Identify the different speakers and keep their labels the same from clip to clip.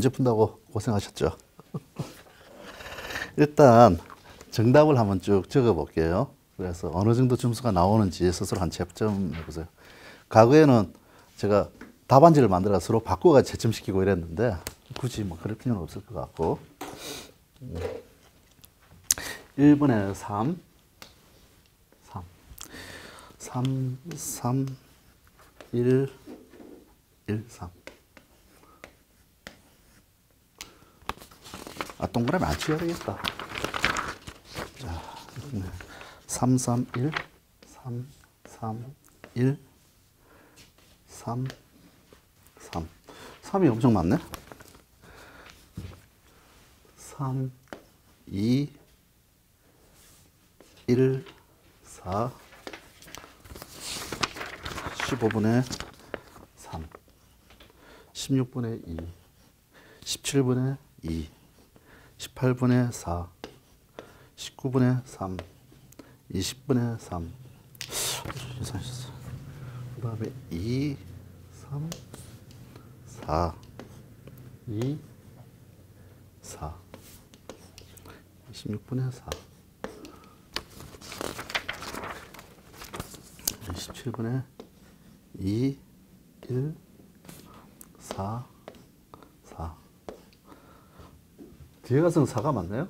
Speaker 1: 문제 푼다고 고생하셨죠? 일단 정답을 한번 쭉 적어 볼게요. 그래서 어느 정도 점수가 나오는지 스스로 한 채점 해보세요. 과거에는 제가 답안지를 만들어 서로 바꿔가 채점시키고 이랬는데 굳이 뭐 그럴 필요는 없을 것 같고 1번에 3 1 1 3 동그라미 안 치워야 되겠다. 자, 3 3 1 3 3 1 3 3 3이 엄청 많네. 3 2 1 4 15분의 3 16분의 2 17분의 2 18분의 4 19분의 3 20분의 3 계산하셨어. 그 다음에 2 3 4 2 4 26분의 4 27분의 2 1 4 4 뒤에 가서는 4가 맞나요?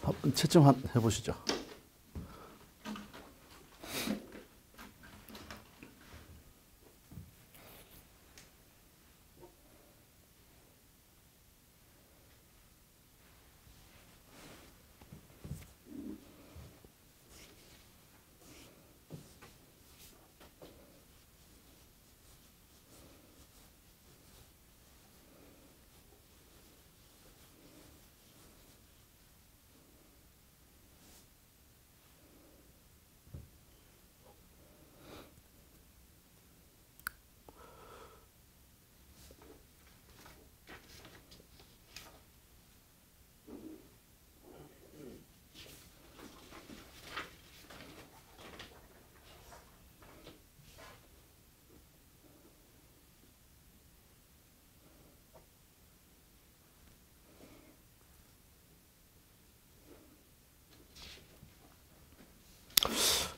Speaker 1: 한번 채점 해보시죠.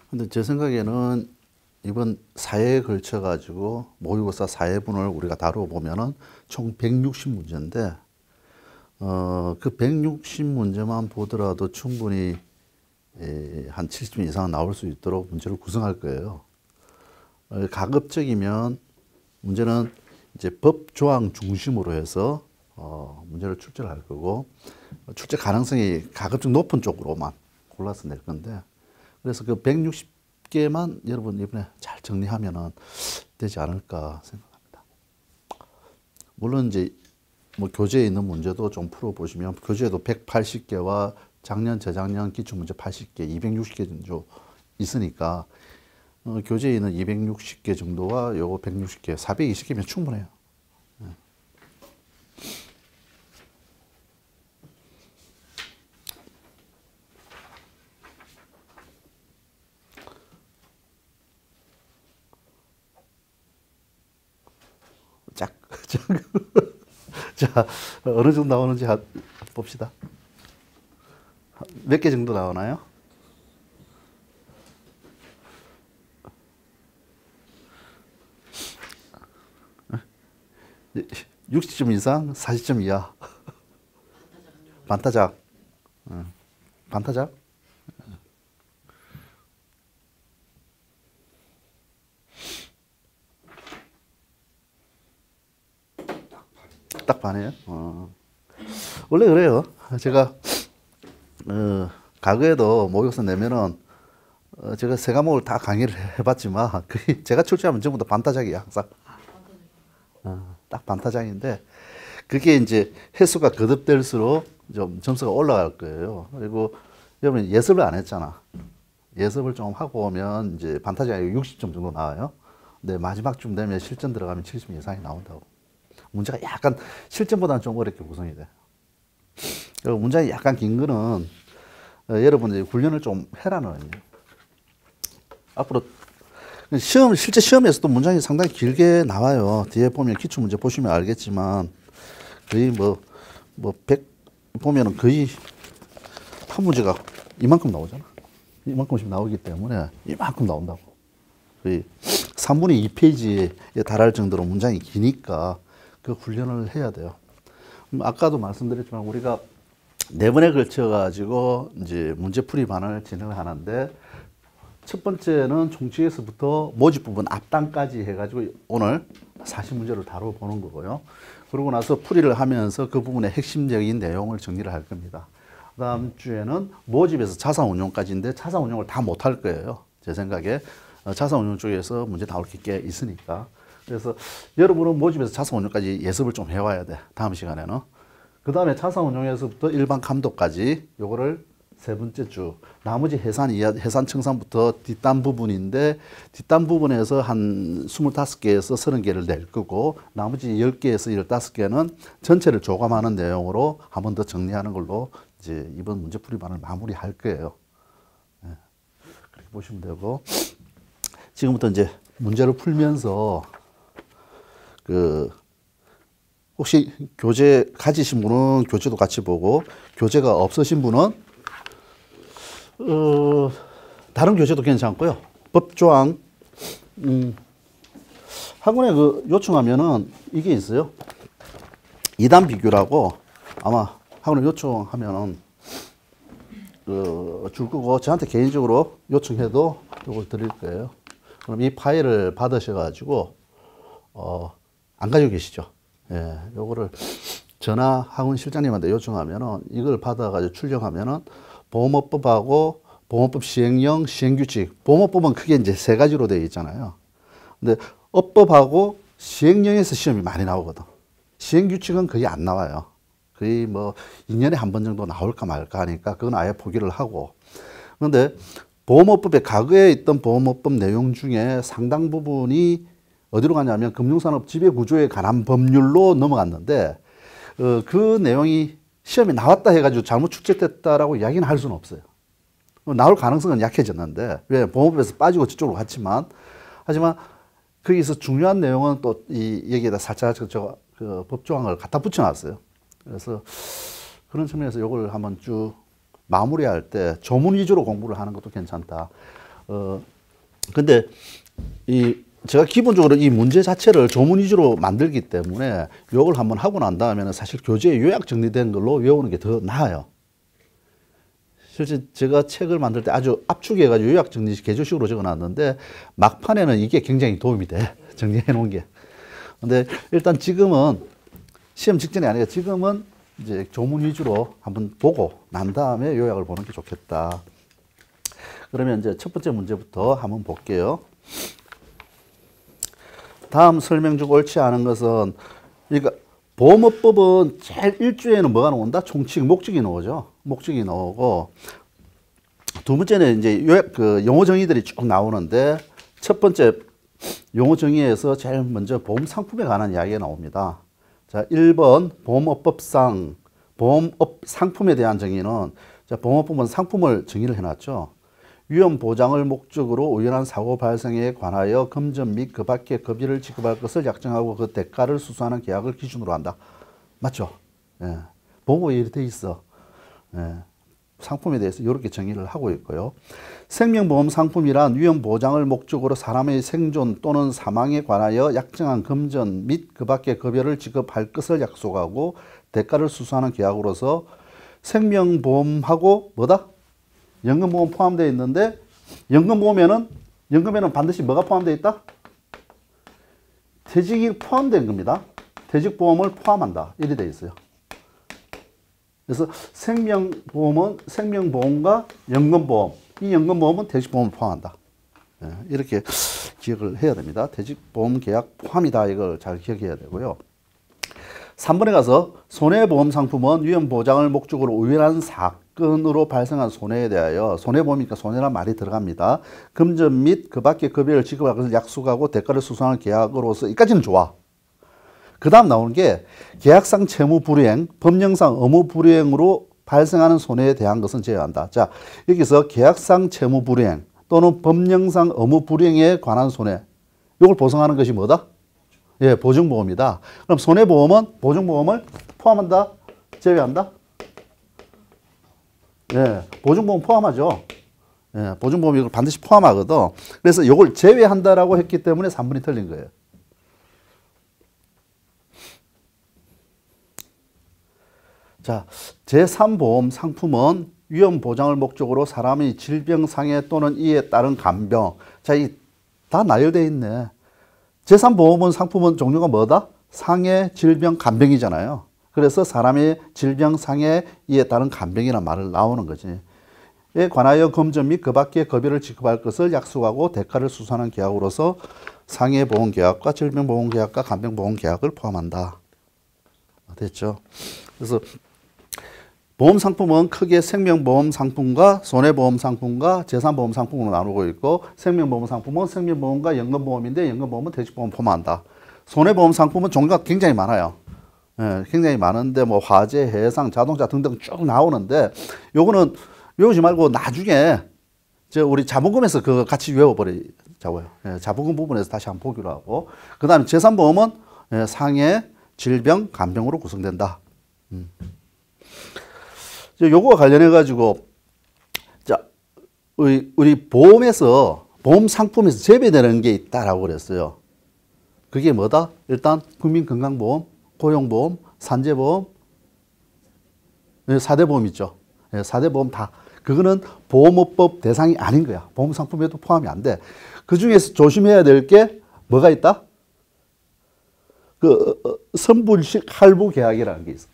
Speaker 1: 근데 제 생각에는 이번 4회에 걸쳐 가지고 모의고사 4회분을 우리가 다루어 보면은 총 160문제인데 그 160문제만 보더라도 충분히 한 70점 이상 나올 수 있도록 문제를 구성할 거예요. 가급적이면 문제는 이제 법 조항 중심으로 해서 문제를 출제를 할 거고 출제 가능성이 가급적 높은 쪽으로만 골라서 낼 건데 그래서 그 160개만 여러분 이번에 잘 정리하면은 되지 않을까 생각합니다. 물론 이제 뭐 교재에 있는 문제도 좀 풀어보시면 교재에도 180개와 작년, 재작년 기출문제 80개, 260개 정도 있으니까 교재에 있는 260개 정도와 요거 160개, 420개면 충분해요. 자, 어느 정도 나오는지 봅시다. 몇 개 정도 나오나요? 60점 이상, 40점 이하. 반타작. 반타작. 딱 반이에요. 원래 그래요. 제가 과거에도 모의고사 내면은 제가 세 과목을 다 강의를 해봤지만 제가 출제하면 전부 다 반타작이야 항상. 딱 반타작인데 그게 이제 횟수가 거듭될수록 좀 점수가 올라갈 거예요. 그리고 여러분 예습을 안 했잖아. 예습을 좀 하고 오면 이제 판타지가 60점 정도 나와요. 근데 마지막쯤 되면 실전 들어가면 70점 이상이 나온다고. 문제가 약간 실전보다는 좀 어렵게 구성이 돼. 그리고 문장이 약간 긴 거는 여러분들이 훈련을 좀 해라는 의미예요. 앞으로 실제 시험에서도 문장이 상당히 길게 나와요. 뒤에 보면 기출 문제 보시면 알겠지만 거의 뭐 100 보면은 거의 한 문제가 이만큼 나오잖아. 이만큼씩 나오기 때문에 이만큼 나온다고. 거의 3분의 2페이지에 달할 정도로 문장이 기니까 그 훈련을 해야 돼요. 아까도 말씀드렸지만 우리가 4번에 걸쳐 가지고 이제 문제풀이반을 진행을 하는데 첫 번째는 총칙에서부터 모집 부분 앞단까지 해가지고 오늘 40문제를 다뤄보는 거고요. 그러고 나서 풀이를 하면서 그 부분의 핵심적인 내용을 정리를 할 겁니다. 그 다음 주에는 모집에서 자산운용까지인데 자산운용을 다 못할 거예요. 제 생각에 자산운용 쪽에서 문제 나올 게 있으니까. 그래서 여러분은 모집에서 자산운용까지 예습을 좀 해와야 돼. 다음 시간에는. 그 다음에 자산운용에서부터 일반 감독까지 요거를 세 번째 주, 나머지 해산 청산부터 뒷단 부분인데 뒷단 부분에서 한 25개에서 30개를 낼 거고 나머지 10개에서 15개는 전체를 조감하는 내용으로 한 번 더 정리하는 걸로 이제 이번 문제풀이반을 마무리할 거예요. 네. 그렇게 보시면 되고 지금부터 이제 문제를 풀면서 혹시 교재 가지신 분은 교재도 같이 보고 교재가 없으신 분은 다른 교재도 괜찮고요. 법조항 학원에 요청하면은 이게 있어요. 2단 비교라고 아마 학원에 요청하면은 줄 거고 저한테 개인적으로 요청해도 이걸 드릴 거예요. 그럼 이 파일을 받으셔가지고 안 가지고 계시죠? 예, 요거를 전화 학원 실장님한테 요청하면은 이걸 받아가지고 출력하면은 보험업법하고 보험업법 시행령, 시행규칙. 보험업법은 크게 이제 3가지로 되어 있잖아요. 근데 업법하고 시행령에서 시험이 많이 나오거든. 시행규칙은 거의 안 나와요. 거의 뭐 2년에 한 번 정도 나올까 말까 하니까 그건 아예 포기를 하고. 그런데 보험업법에 과거에 있던 보험업법 내용 중에 상당 부분이 어디로 가냐면 금융산업 지배구조에 관한 법률로 넘어갔는데 그 내용이 시험에 나왔다 해가지고 잘못 출제됐다라고 이야기는 할 수는 없어요. 나올 가능성은 약해졌는데 왜 보험법에서 빠지고 저쪽으로 갔지만 하지만 거기서 중요한 내용은 또 여기에다 살짝 그 법조항을 갖다 붙여놨어요. 그래서 그런 측면에서 이걸 한번 쭉 마무리할 때 조문 위주로 공부를 하는 것도 괜찮다. 근데 제가 기본적으로 이 문제 자체를 조문 위주로 만들기 때문에 이걸 한번 하고 난 다음에는 사실 교재에 요약 정리된 걸로 외우는 게 더 나아요. 실제 제가 책을 만들 때 아주 압축해가지고 요약 정리 개조식으로 적어놨는데 막판에는 이게 굉장히 도움이 돼. 정리해 놓은 게. 근데 일단 지금은 시험 직전이 아니라 지금은 이제 조문 위주로 한번 보고 난 다음에 요약을 보는 게 좋겠다. 그러면 이제 첫 번째 문제부터 한번 볼게요. 다음 설명 중 옳지 않은 것은, 그러니까 보험업법은 제일 1주에는 뭐가 나온다? 총칙, 목적이 나오죠. 목적이 나오고, 두 번째는 이제 용어 정의들이 쭉 나오는데, 첫 번째 용어 정의에서 제일 먼저 보험 상품에 관한 이야기가 나옵니다. 자, 1번 보험업법상 보험업 상품에 대한 정의는, 자, 보험업법은 상품을 정의를 해놨죠. 위험 보장을 목적으로 우연한 사고 발생에 관하여 금전 및 그 밖의 급여를 지급할 것을 약정하고 그 대가를 수수하는 계약을 기준으로 한다. 맞죠? 예. 보험법에 이렇게 돼 있어. 예. 상품에 대해서 이렇게 정의를 하고 있고요. 생명보험 상품이란 위험 보장을 목적으로 사람의 생존 또는 사망에 관하여 약정한 금전 및 그 밖의 급여를 지급할 것을 약속하고 대가를 수수하는 계약으로서 생명보험하고 뭐다? 연금보험 포함되어 있는데 연금에는 반드시 뭐가 포함되어 있다? 퇴직이 포함된 겁니다. 퇴직보험을 포함한다. 이렇게 되어 있어요. 그래서 생명보험은 생명보험과 연금보험, 이 연금보험은 퇴직보험을 포함한다. 이렇게 기억을 해야 됩니다. 퇴직보험 계약 포함이다. 이걸 잘 기억해야 되고요. 3번에 가서 손해보험 상품은 위험 보장을 목적으로 우연한 사건으로 발생한 손해에 대하여 손해보험이니까 손해란 말이 들어갑니다. 금전 및 그 밖의 급여를 지급할 것을 약속하고 대가를 수수하는 계약으로서 이까지는 좋아. 그 다음 나오는 게 계약상 채무 불이행, 법령상 의무 불이행으로 발생하는 손해에 대한 것은 제외한다. 자, 여기서 계약상 채무 불이행 또는 법령상 의무 불이행에 관한 손해, 이걸 보상하는 것이 뭐다? 예, 보증보험이다. 그럼 손해보험은 보증보험을 포함한다? 제외한다? 예, 보증보험 포함하죠. 예, 보증보험 이걸 반드시 포함하거든. 그래서 이걸 제외한다라고 했기 때문에 3번이 틀린 거예요. 자, 제3보험 상품은 위험 보장을 목적으로 사람이 질병, 상해 또는 이에 따른 간병. 자, 이 다 나열되어 있네. 제3보험은 상품은 종류가 뭐다? 상해, 질병, 간병이잖아요. 그래서 사람이 질병, 상해, 이에 따른 간병이라는 말을 나오는 거지. 에 관하여 금전 및 그 밖의 급여를 지급할 것을 약속하고 대가를 수수하는 계약으로서 상해보험계약과 질병보험계약과 간병보험계약을 포함한다. 됐죠? 그래서 보험 상품은 크게 생명보험 상품과 손해보험 상품과 재산보험 상품으로 나누고 있고, 생명보험 상품은 생명보험과 연금보험인데 연금보험은 퇴직보험 포함한다. 손해보험 상품은 종류가 굉장히 많아요. 예, 굉장히 많은데 뭐 화재, 해상, 자동차 등등 쭉 나오는데 요거는 외우지 말고 나중에 우리 자본금에서 그거 같이 외워버리자고요. 예, 자본금 부분에서 다시 한번 보기로 하고, 그 다음에 재산보험은 상해, 질병, 간병으로 구성된다. 요거와 관련해 가지고 자, 우리 보험에서 보험 상품에서 제외되는 게 있다라고 그랬어요. 그게 뭐다? 일단 국민건강보험, 고용보험, 산재보험, 4대 보험 있죠. 4대 보험 다 그거는 보험업법 대상이 아닌 거야. 보험 상품에도 포함이 안 돼. 그 중에서 조심해야 될 게 뭐가 있다? 그 선불식 할부 계약이라는 게 있어.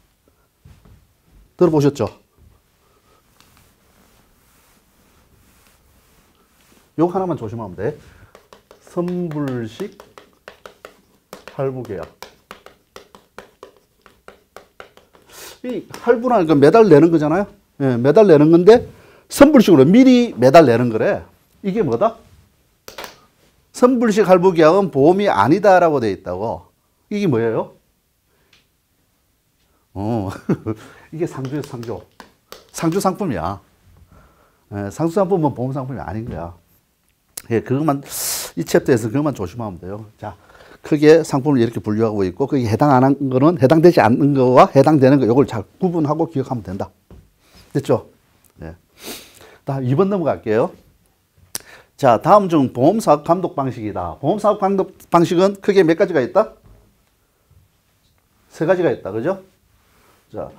Speaker 1: 들어보셨죠? 요거 하나만 조심하면 돼. 선불식 할부 계약. 이 할부라는 건 매달 내는 거잖아요. 예, 매달 내는 건데 선불식으로 미리 매달 내는 거래. 이게 뭐다? 선불식 할부 계약은 보험이 아니다라고 되어 있다고. 이게 뭐예요? 이게 상주에서 상주. 상주 상품이야. 예, 상주 상품은 보험 상품이 아닌 거야. 예, 그것만, 이 챕터에서 그것만 조심하면 돼요. 자, 크게 상품을 이렇게 분류하고 있고, 거기 해당 안 한 거는 해당되지 않는 거와 해당되는 거, 이걸 잘 구분하고 기억하면 된다. 됐죠? 예. 다음 2번 넘어갈게요. 자, 다음 중 보험사업 감독 방식이다. 보험사업 감독 방식은 크게 몇 가지가 있다? 3가지가 있다. 그죠? 자,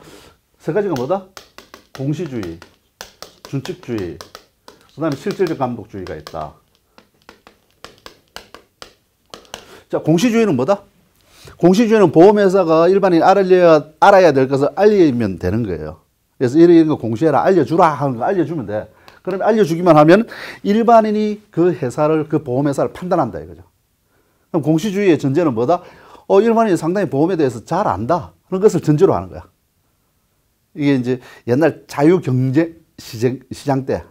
Speaker 1: 3가지가 뭐다? 공시주의, 준칙주의, 그 다음에 실질적 감독주의가 있다. 자, 공시주의는 뭐다? 공시주의는 보험회사가 일반인이 알아야 될 것을 알리면 되는 거예요. 그래서 이런 거 공시해라, 알려주라 하는 거 알려주면 돼. 그러면 알려주기만 하면 일반인이 그 회사를, 그 보험회사를 판단한다 이거죠. 그럼 공시주의의 전제는 뭐다? 일반인이 상당히 보험에 대해서 잘 안다. 그런 것을 전제로 하는 거야. 이게 이제 옛날 자유경제 시장 때,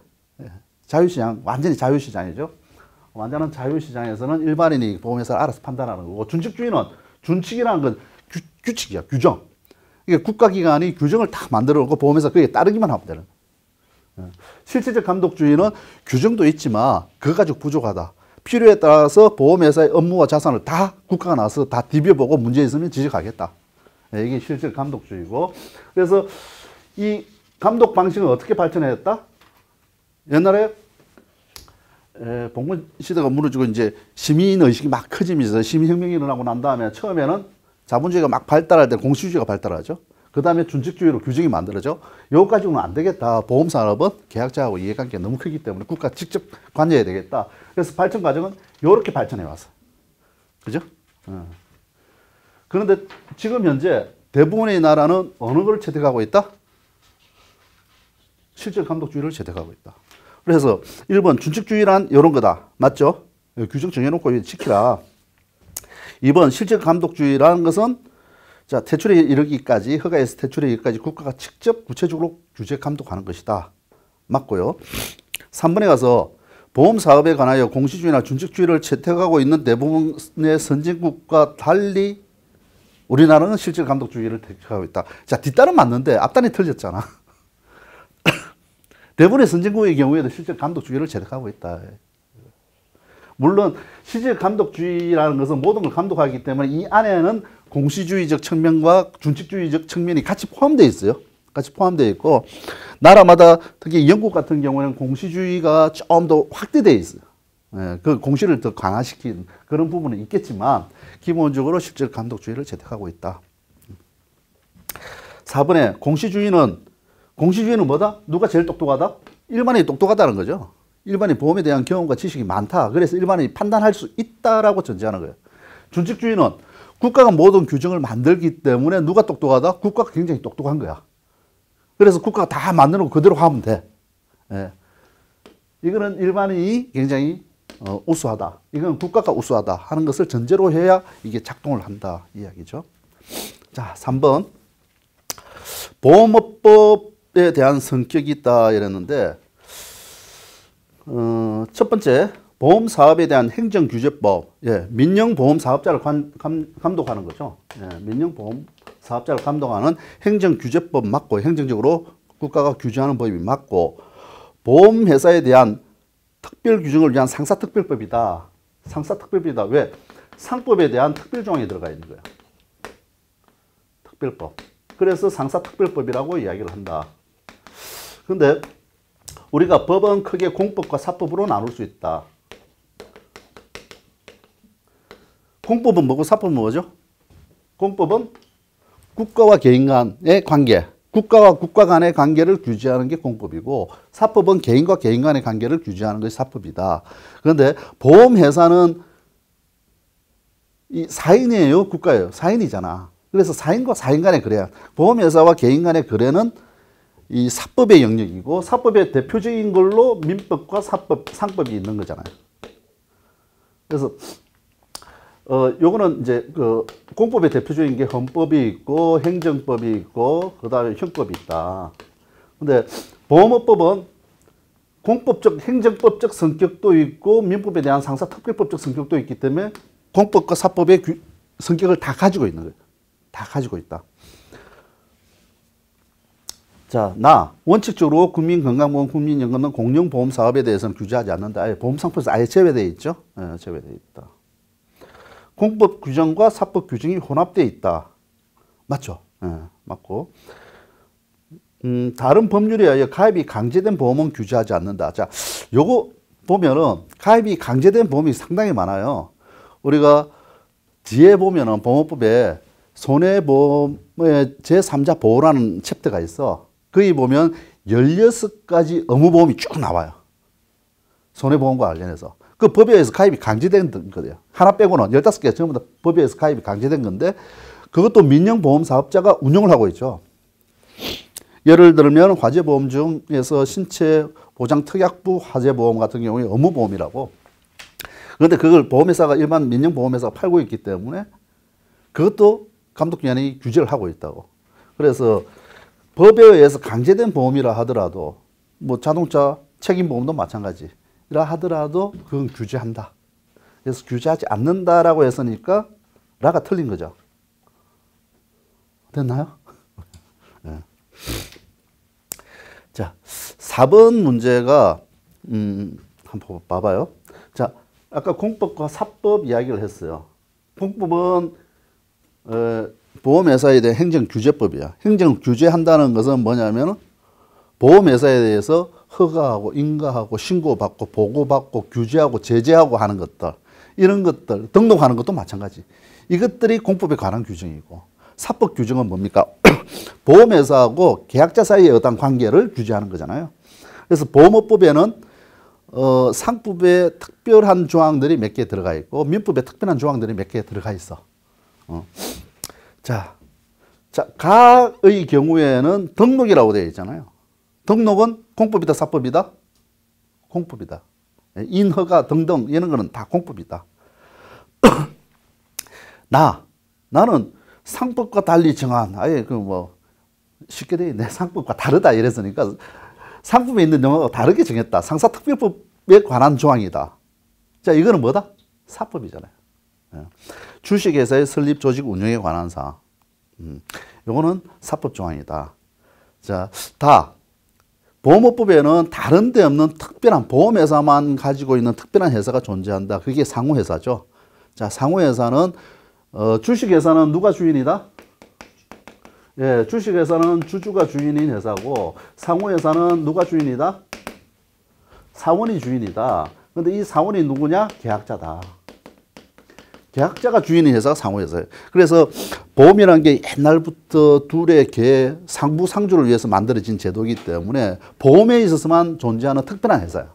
Speaker 1: 자유시장, 완전히 자유시장이죠. 완전한 자유시장에서는 일반인이 보험회사를 알아서 판단하는 거고, 준칙주의는, 준칙이라는 건 규칙이야, 규정. 이게 국가기관이 규정을 딱 만들어 놓고 보험회사 그게 따르기만 하면 되는 거야. 실질적 감독주의는 규정도 있지만 그거 가지고 부족하다. 필요에 따라서 보험회사의 업무와 자산을 다 국가가 나서 다 디벼보고 문제 있으면 지적하겠다. 이게 실질적 감독주의고, 그래서 이 감독 방식은 어떻게 발전했다? 옛날에 봉건 시대가 무너지고 이제 시민 의식이 막 커지면서 시민혁명이 일어나고 난 다음에 처음에는 자본주의가 막 발달할 때 공시주의가 발달하죠. 그 다음에 준칙주의로 규정이 만들어져. 요까지는 안 되겠다. 보험산업은 계약자하고 이해관계가 너무 크기 때문에 국가 직접 관여해야 되겠다. 그래서 발전 과정은 요렇게 발전해 왔어. 그죠? 그런데 지금 현재 대부분의 나라는 어느 걸 채택하고 있다? 실질 감독주의를 채택하고 있다. 그래서 1번 준칙주의란 이런 거다. 맞죠? 규정 정해놓고 지키라. 2번 실질 감독주의라는 것은 자, 퇴출에 이르기까지, 허가에서 퇴출에 이르기까지 국가가 직접 구체적으로 규제 감독하는 것이다. 맞고요. 3번에 가서 보험 사업에 관하여 공시주의나 준칙주의를 채택하고 있는 대부분의 선진국과 달리 우리나라는 실질 감독주의를 택하고 있다. 자, 뒷단은 맞는데 앞단이 틀렸잖아. 대부분의 선진국의 경우에도 실질 감독주의를 채택하고 있다. 물론 실질 감독주의라는 것은 모든 걸 감독하기 때문에 이 안에는 공시주의적 측면과 준칙주의적 측면이 같이 포함되어 있어요. 같이 포함되어 있고, 나라마다 특히 영국 같은 경우에는 공시주의가 좀 더 확대되어 있어요. 예, 그 공시를 더 강화시킨 그런 부분은 있겠지만 기본적으로 실질 감독주의를 채택하고 있다. 4번에 공시주의는 뭐다? 누가 제일 똑똑하다? 일반인이 똑똑하다는 거죠. 일반인 보험에 대한 경험과 지식이 많다. 그래서 일반인이 판단할 수 있다라고 전제하는 거예요. 준칙주의는 국가가 모든 규정을 만들기 때문에 누가 똑똑하다? 국가가 굉장히 똑똑한 거야. 그래서 국가가 다 만들고 그대로 하면 돼. 예. 이거는 일반인이 굉장히 우수하다. 이건 국가가 우수하다 하는 것을 전제로 해야 이게 작동을 한다. 이야기죠. 자, 3번. 보험업법에 대한 성격이 있다 이랬는데, 첫 번째, 보험사업에 대한 행정규제법. 예, 민영보험사업자를 감독하는 거죠. 예, 민영보험사업자를 감독하는 행정규제법 맞고, 행정적으로 국가가 규제하는 법이 맞고, 보험회사에 대한 특별규정을 위한 상사특별법이다. 상사특별법이다. 왜? 상법에 대한 특별조항이 들어가 있는 거야. 특별법. 그래서 상사특별법이라고 이야기를 한다. 그런데 우리가 법은 크게 공법과 사법으로 나눌 수 있다. 공법은 뭐고 사법은 뭐죠? 공법은 국가와 개인 간의 관계, 국가와 국가 간의 관계를 규제하는 게 공법이고, 사법은 개인과 개인 간의 관계를 규제하는 것이 사법이다. 그런데 보험회사는 이 사인이에요, 국가예요? 사인이잖아. 그래서 사인과 사인 간의 거래야. 보험회사와 개인 간의 거래는 이 사법의 영역이고, 사법의 대표적인 걸로 민법과 사법, 상법이 있는 거잖아요. 그래서 요거는 이제 그 공법의 대표적인 게 헌법이 있고 행정법이 있고 그다음에 형법이 있다. 근데 보험업법은 공법적 행정법적 성격도 있고 민법에 대한 상사특별법적 성격도 있기 때문에 공법과 사법의 성격을 다 가지고 있는 거예요. 다 가지고 있다. 자, 원칙적으로 국민건강보험, 국민연금은 공영보험 사업에 대해서는 규제하지 않는다. 아예 보험상품에서 아예 제외되어 있죠. 예, 제외되어 있다. 공법 규정과 사법 규정이 혼합되어 있다. 맞죠? 예, 맞고. 다른 법률에 의하여 가입이 강제된 보험은 규제하지 않는다. 자, 요거 보면은 가입이 강제된 보험이 상당히 많아요. 우리가 뒤에 보면은 보험법에 손해보험의 제3자 보호라는 챕터가 있어. 거기 보면 16가지 의무보험이 쭉 나와요. 손해보험과 관련해서. 그 법에 의해서 가입이 강제된 거예요. 하나 빼고는 15개 전부 다 법에 의해서 가입이 강제된 건데, 그것도 민영보험사업자가 운영을 하고 있죠. 예를 들면 화재보험 중에서 신체보장특약부 화재보험 같은 경우에 의무보험이라고. 그런데 그걸 보험회사가 일반 민영보험회사가 팔고 있기 때문에 그것도 감독기관이 규제를 하고 있다고. 그래서 법에 의해서 강제된 보험이라 하더라도, 뭐 자동차 책임보험도 마찬가지라 하더라도 그건 규제한다. 그래서 규제하지 않는다라고 했으니까 라가 틀린 거죠. 됐나요? 네. 자, 4번 문제가 한번 봐봐요. 자, 아까 공법과 사법 이야기를 했어요. 공법은 보험회사에 대한 행정규제법이야. 행정규제한다는 것은 뭐냐면 보험회사에 대해서 허가하고 인가하고 신고받고 보고받고 규제하고 제재하고 하는 것들, 이런 것들 등록하는 것도 마찬가지. 이것들이 공법에 관한 규정이고, 사법 규정은 뭡니까? 보험회사하고 계약자 사이의 어떤 관계를 규제하는 거잖아요. 그래서 보험업법에는 상법에 특별한 조항들이 몇 개 들어가 있고 민법에 특별한 조항들이 몇 개 들어가 있어. 자, 가의 경우에는 등록이라고 되어 있잖아요. 등록은 공법이다, 사법이다? 공법이다. 인허가 등등 이런 거는 다 공법이다. 나는 상법과 달리 정한, 아예 그 뭐, 쉽게 돼 있네. 상법과 다르다 이랬으니까 상법에 있는 용어가 다르게 정했다. 상사특별법에 관한 조항이다. 자, 이거는 뭐다? 사법이잖아요. 주식회사의 설립, 조직, 운영에 관한 사항. 요거는 사법 조항이다. 자, 보험업법에는 다른 데 없는 특별한 보험회사만 가지고 있는 특별한 회사가 존재한다. 그게 상호회사죠. 자, 상호회사는 주식회사는 누가 주인이다? 예, 주식회사는 주주가 주인인 회사고 상호회사는 누가 주인이다? 사원이 주인이다. 근데 이 사원이 누구냐? 계약자다. 계약자가 주인인 회사가 상호회사예요. 그래서 보험이라는 게 옛날부터 둘의 상부상조를 위해서 만들어진 제도이기 때문에 보험에 있어서만 존재하는 특별한 회사예요.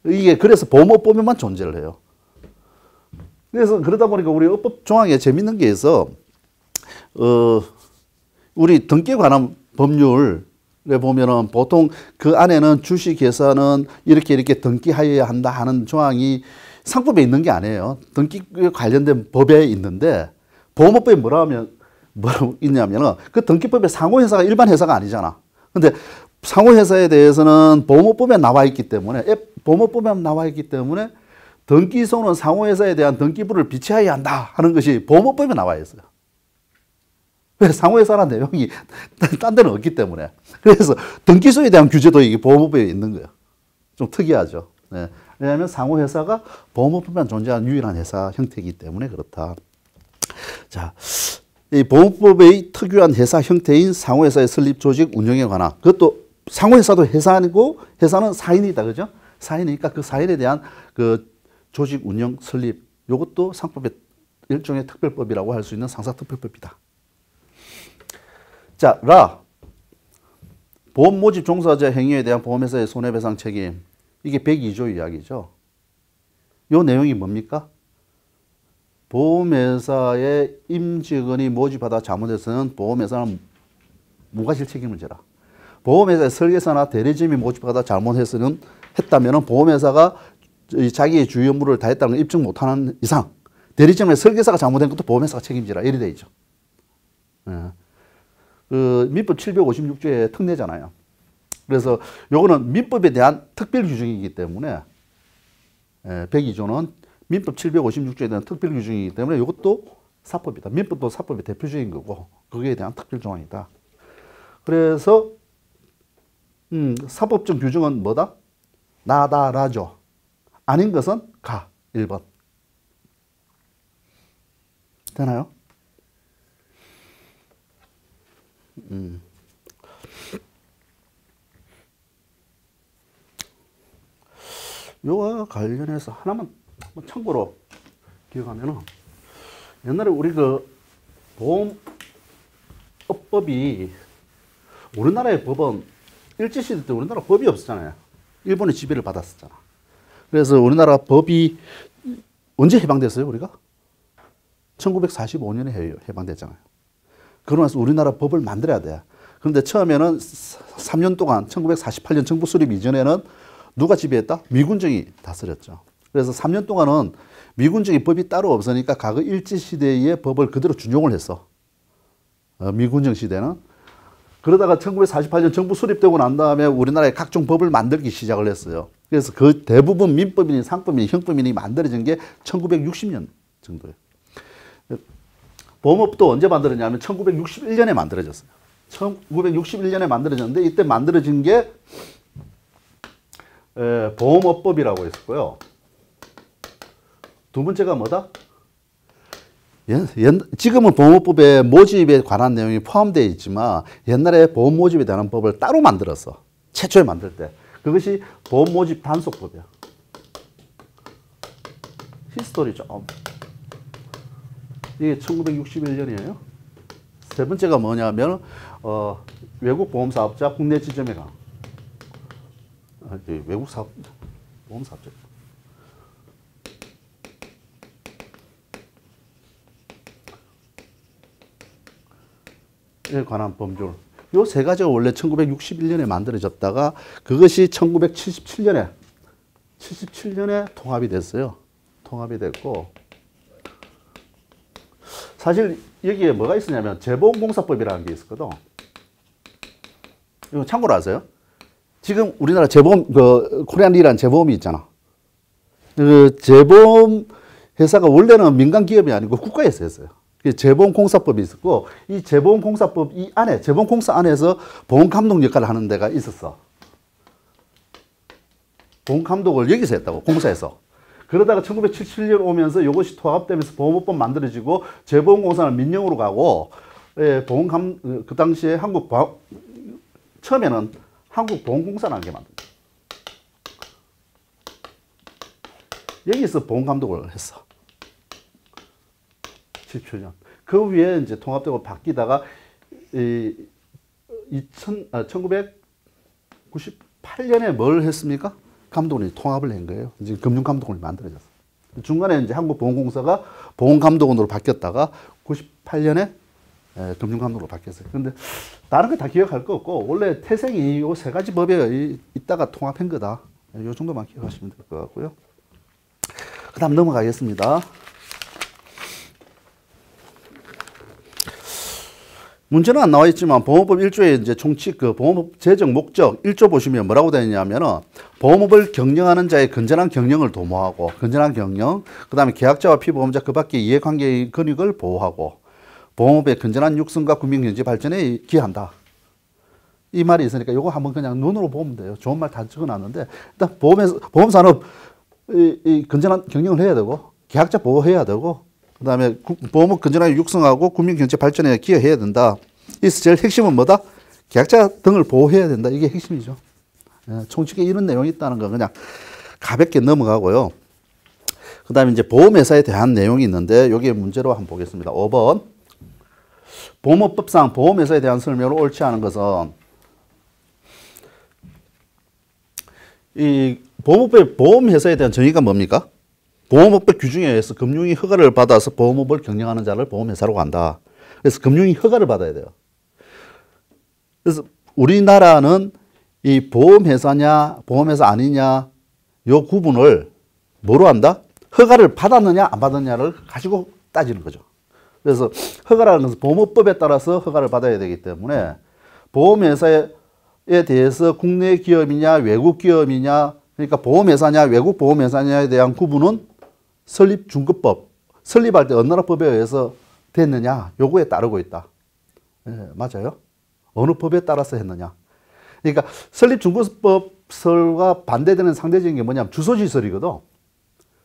Speaker 1: 이게 그래서 보험업법에만 존재를 해요. 그래서 그러다 보니까 우리 업법 조항에 재밌는 게 있어. 우리 등기에 관한 법률에 보면은 보통 그 안에는 주식회사는 이렇게 등기하여야 한다 하는 조항이 상법에 있는 게 아니에요. 등기에 관련된 법에 있는데 보험업법에 뭐라고 있냐면은 그 등기법에 상호회사가 일반 회사가 아니잖아. 근데 상호회사에 대해서는 보험업법에 나와 있기 때문에 등기소는 상호회사에 대한 등기부를 비치해야 한다 하는 것이 보험업법에 나와 있어요. 왜? 상호회사라는 내용이 딴 데는 없기 때문에. 그래서 등기소에 대한 규제도 이게 보험업법에 있는 거예요. 좀 특이하죠. 네. 왜냐하면 상호회사가 보험업법에만 존재하는 유일한 회사 형태이기 때문에 그렇다. 자, 이 보험법의 특유한 회사 형태인 상호회사의 설립, 조직, 운영에 관한, 그것도 상호회사도 회사이고 회사는 사인이다, 그죠? 사인이니까 그 사인에 대한 그 조직, 운영, 설립, 이것도 상법의 일종의 특별법이라고 할 수 있는 상사특별법이다. 자, 보험 모집 종사자 행위에 대한 보험회사의 손해배상 책임. 이게 102조 이야기죠. 요 내용이 뭡니까? 보험회사의 임직원이 모집하다 잘못해서는 보험회사는 무과실 책임을 져라. 보험회사의 설계사나 대리점이 모집하다 했다면 보험회사가 자기의 주요 업무를 다했다는 걸 입증 못하는 이상 대리점의 설계사가 잘못된 것도 보험회사가 책임지라 이래 돼 있죠. 예. 그 민법 756조의 특례잖아요. 그래서 요거는 민법에 대한 특별 규정이기 때문에 102조는 민법 756조에 대한 특별 규정이기 때문에 이것도 사법이다. 민법도 사법의 대표적인 거고 거기에 대한 특별 조항이다. 그래서 사법적 규정은 뭐다? 나다라죠. 아닌 것은 가. 1번. 되나요? 요와 관련해서 하나만 참고로 기억하면은 옛날에 우리 그 보험업법이 우리나라의 법은 일제시대 때 우리나라 법이 없었잖아요. 일본의 지배를 받았었잖아. 그래서 우리나라 법이 언제 해방됐어요, 우리가? 1945년에 해방됐잖아요. 그러면서 우리나라 법을 만들어야 돼. 그런데 처음에는 3년 동안 1948년 정부 수립 이전에는 누가 지배했다? 미군정이 다스렸죠. 그래서 3년 동안은 미군정이 법이 따로 없으니까 과거 일제시대의 법을 그대로 준용을 했어. 미군정 시대는. 그러다가 1948년 정부 수립되고 난 다음에 우리나라에 각종 법을 만들기 시작을 했어요. 그래서 그 대부분 민법이니 상법이니 형법이니 만들어진 게 1960년 정도예요. 보험업도 언제 만들어졌냐면 1961년에 만들어졌어요. 1961년에 만들어졌는데 이때 만들어진 게 보험업법이라고 했었고요. 두 번째가 뭐다? 지금은 보험업법에 모집에 관한 내용이 포함되어 있지만 옛날에 보험 모집에 대한 법을 따로 만들었어. 최초에 만들 때. 그것이 보험 모집 단속법이야. 히스토리 좀. 이게 1961년이에요. 세 번째가 뭐냐면 외국 보험 사업자 국내 지점에 가. 외국 사업 보험 사업자. 에 관한 법률. 요 세 가지가 원래 1961년에 만들어졌다가 그것이 1977년에 통합이 됐어요. 통합이 됐고 사실 여기에 뭐가 있었냐면 재보험공사법이라는 게 있었거든. 이거 참고로 아세요? 지금 우리나라 재보험, 코리안리라는 재보험이 있잖아. 그 재보험 회사가 원래는 민간 기업이 아니고 국가에서 했어요. 재보험공사법이 있었고, 이 재보험공사법 이 안에, 재보험공사 안에서 보험감독 역할을 하는 데가 있었어. 보험감독을 여기서 했다고, 공사에서. 그러다가 1977년 오면서 이것이 통합되면서 보험업법 만들어지고, 재보험공사는 민영으로 가고, 예, 그 당시에 처음에는 한국보험공사라는 게 만들었어. 여기서 보험감독을 했어. 77년. 그 위에 이제 통합되고 바뀌다가 1998년에 뭘 했습니까? 감독원이 통합을 한 거예요. 이제 금융감독원이 만들어졌어. 중간에 이제 한국보험공사가 보험감독원으로 바뀌었다가 98년에 금융감독으로 바뀌었어요. 근데 다른 거 다 기억할 거 없고 원래 태생이 이 세 가지 법에 있다가 통합한 거다. 이 정도만 기억하시면 될 것 같고요. 그 다음 넘어가겠습니다. 문제는 안 나와 있지만 보험법 1조에 이제 총칙 보험법 제정 목적 1조 보시면 뭐라고 되어 있냐면은 보험업을 경영하는 자의 건전한 경영을 도모하고 건전한 경영, 그다음에 계약자와 피보험자 그 밖의 이해관계의 권익을 보호하고 보험업의 건전한 육성과 국민경제 발전에 기여한다. 이 말이 있으니까 이거 한번 그냥 눈으로 보면 돼요. 좋은 말 다 적어놨는데 일단 보험산업 이 건전한 경영을 해야 되고 계약자 보호해야 되고 그다음에 보험업 건전하게 육성하고 국민경제 발전에 기여해야 된다. 여기서 제일 핵심은 뭐다? 계약자 등을 보호해야 된다. 이게 핵심이죠. 총칙에 이런 내용이 있다는 거 그냥 가볍게 넘어가고요. 그다음에 이제 보험회사에 대한 내용이 있는데 여기에 문제로 한번 보겠습니다. 5번. 보험업법상 보험회사에 대한 설명을 옳지 않은 것은 이 보험업의 보험회사에 대한 정의가 뭡니까? 보험업법 규정에 의해서 금융위 허가를 받아서 보험업을 경영하는 자를 보험회사라고 한다. 그래서 금융위 허가를 받아야 돼요. 그래서 우리나라는 이 보험회사냐 보험회사 아니냐 요 구분을 뭐로 한다? 허가를 받았느냐 안 받았느냐를 가지고 따지는 거죠. 그래서 허가라는 것은 보험업법에 따라서 허가를 받아야 되기 때문에 보험회사에 대해서 국내 기업이냐 외국 기업이냐 그러니까 보험회사냐 외국 보험회사냐에 대한 구분은 설립중개법, 설립할 때 어느 나라 법에 의해서 됐느냐 요거에 따르고 있다. 맞아요. 어느 법에 따라서 했느냐. 그러니까 설립중개법설과 반대되는 상대적인 게 뭐냐면 주소지설이거든.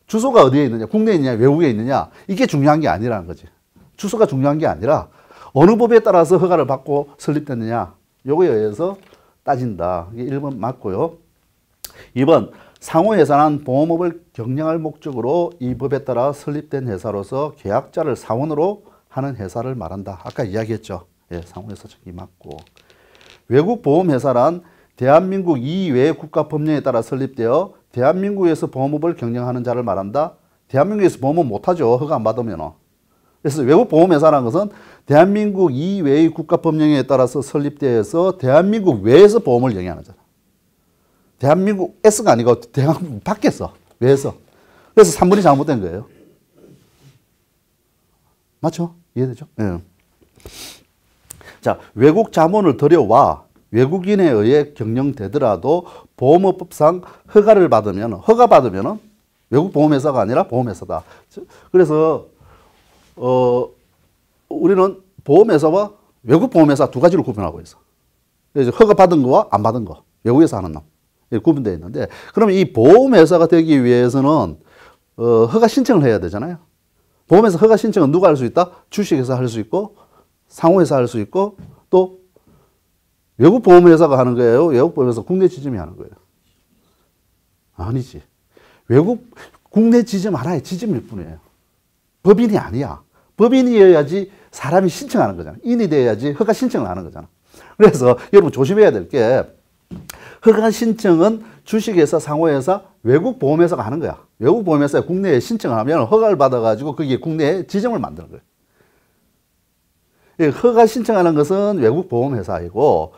Speaker 1: 주소가 어디에 있느냐, 국내에 있느냐, 외국에 있느냐 이게 중요한 게 아니라는 거지. 주소가 중요한 게 아니라 어느 법에 따라서 허가를 받고 설립됐느냐 요거에 의해서 따진다. 이게 1번 맞고요. 2번 상호회사는 보험업을 경영할 목적으로 이 법에 따라 설립된 회사로서 계약자를 사원으로 하는 회사를 말한다. 아까 이야기했죠. 예, 상호회사 적이 맞고. 외국 보험회사란 대한민국 이외의 국가법령에 따라 설립되어 대한민국에서 보험업을 경영하는 자를 말한다. 대한민국에서 보험업 못하죠. 허가 안 받으면. 그래서 외국 보험회사라는 것은 대한민국 이외의 국가법령에 따라서 설립되어서 대한민국 외에서 보험을 영위하는 자다. 대한민국 S가 아니고 대한민국 밖에서 외에서. 그래서 3번이 잘못된 거예요. 맞죠? 이해되죠? 예. 자, 외국 자본을 들여와 외국인에 의해 경영되더라도 보험업법상 허가를 받으면 외국 보험회사가 아니라 보험회사다. 그래서 우리는 보험회사와 외국 보험회사 두 가지로 구분하고 있어. 그래서 허가 받은 거와 안 받은 거, 외국에서 하는 놈 구분되어 있는데, 그러면 이 보험회사가 되기 위해서는 허가 신청을 해야 되잖아요. 보험회사 허가 신청은 누가 할 수 있다? 주식회사 할 수 있고, 상호회사 할 수 있고, 또 외국 보험회사가 하는 거예요. 외국 보험회사 국내 지점이 하는 거예요. 아니지. 국내 지점 하나의 지점일 뿐이에요. 법인이 아니야. 법인이어야지 사람이 신청하는 거잖아. 인이 돼야지 허가 신청을 하는 거잖아. 그래서 여러분 조심해야 될 게 허가 신청은 주식회사, 상호회사, 외국 보험회사가 하는 거야. 외국 보험회사에 국내에 신청을 하면 허가를 받아가지고 거기에 국내에 지점을 만드는 거예요. 허가 신청하는 것은 외국 보험회사이고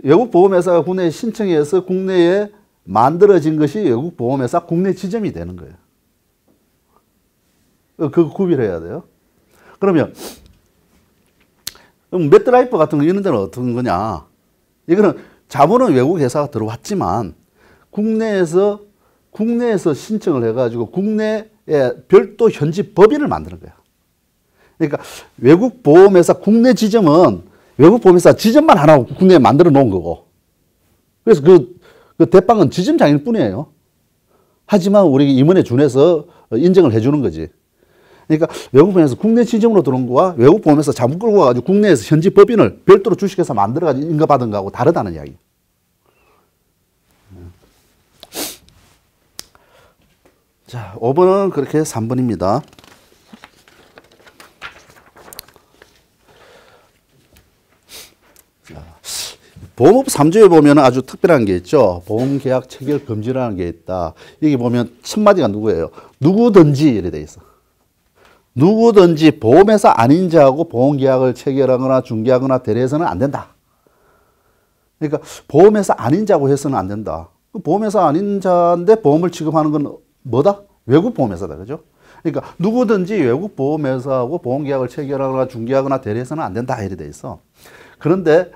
Speaker 1: 외국 보험회사가 국내에 신청해서 국내에 만들어진 것이 외국 보험회사 국내 지점이 되는 거예요. 그거 구별해야 돼요. 그러면 매트라이프 같은 거 이런 데는 어떤 거냐? 이거는 자본은 외국 회사가 들어왔지만 국내에서 신청을 해가지고 국내에 별도 현지 법인을 만드는 거야. 그러니까 외국 보험회사 국내 지점은 외국 보험회사 지점만 하나 국내에 만들어 놓은 거고. 그래서 그 대빵은 지점장일 뿐이에요. 하지만 우리 임원에 준해서 인정을 해주는 거지. 그러니까 외국 보험에서 국내 지점으로 들어온 거와 외국 보험에서 자본 끌고 와가지고 국내에서 현지 법인을 별도로 주식해서 만들어가지고 인가받은 거하고 다르다는 이야기. 자, 5번은 그렇게 해서 3번입니다. 보험업 3조에 보면 아주 특별한 게 있죠. 보험계약 체결 금지라는 게 있다. 여기 보면 첫 마디가 누구예요? 누구든지 이래 돼 있어. 누구든지 보험회사 아닌 자하고 보험계약을 체결하거나 중개하거나 대리해서는 안 된다. 그러니까 보험회사 아닌 자고 해서는 안 된다. 보험회사 아닌 자인데 보험을 취급하는 건 뭐다? 외국 보험회사다. 그죠? 그러니까 누구든지 외국 보험회사하고 보험계약을 체결하거나 중개하거나 대리해서는 안 된다. 이래 돼 있어. 그런데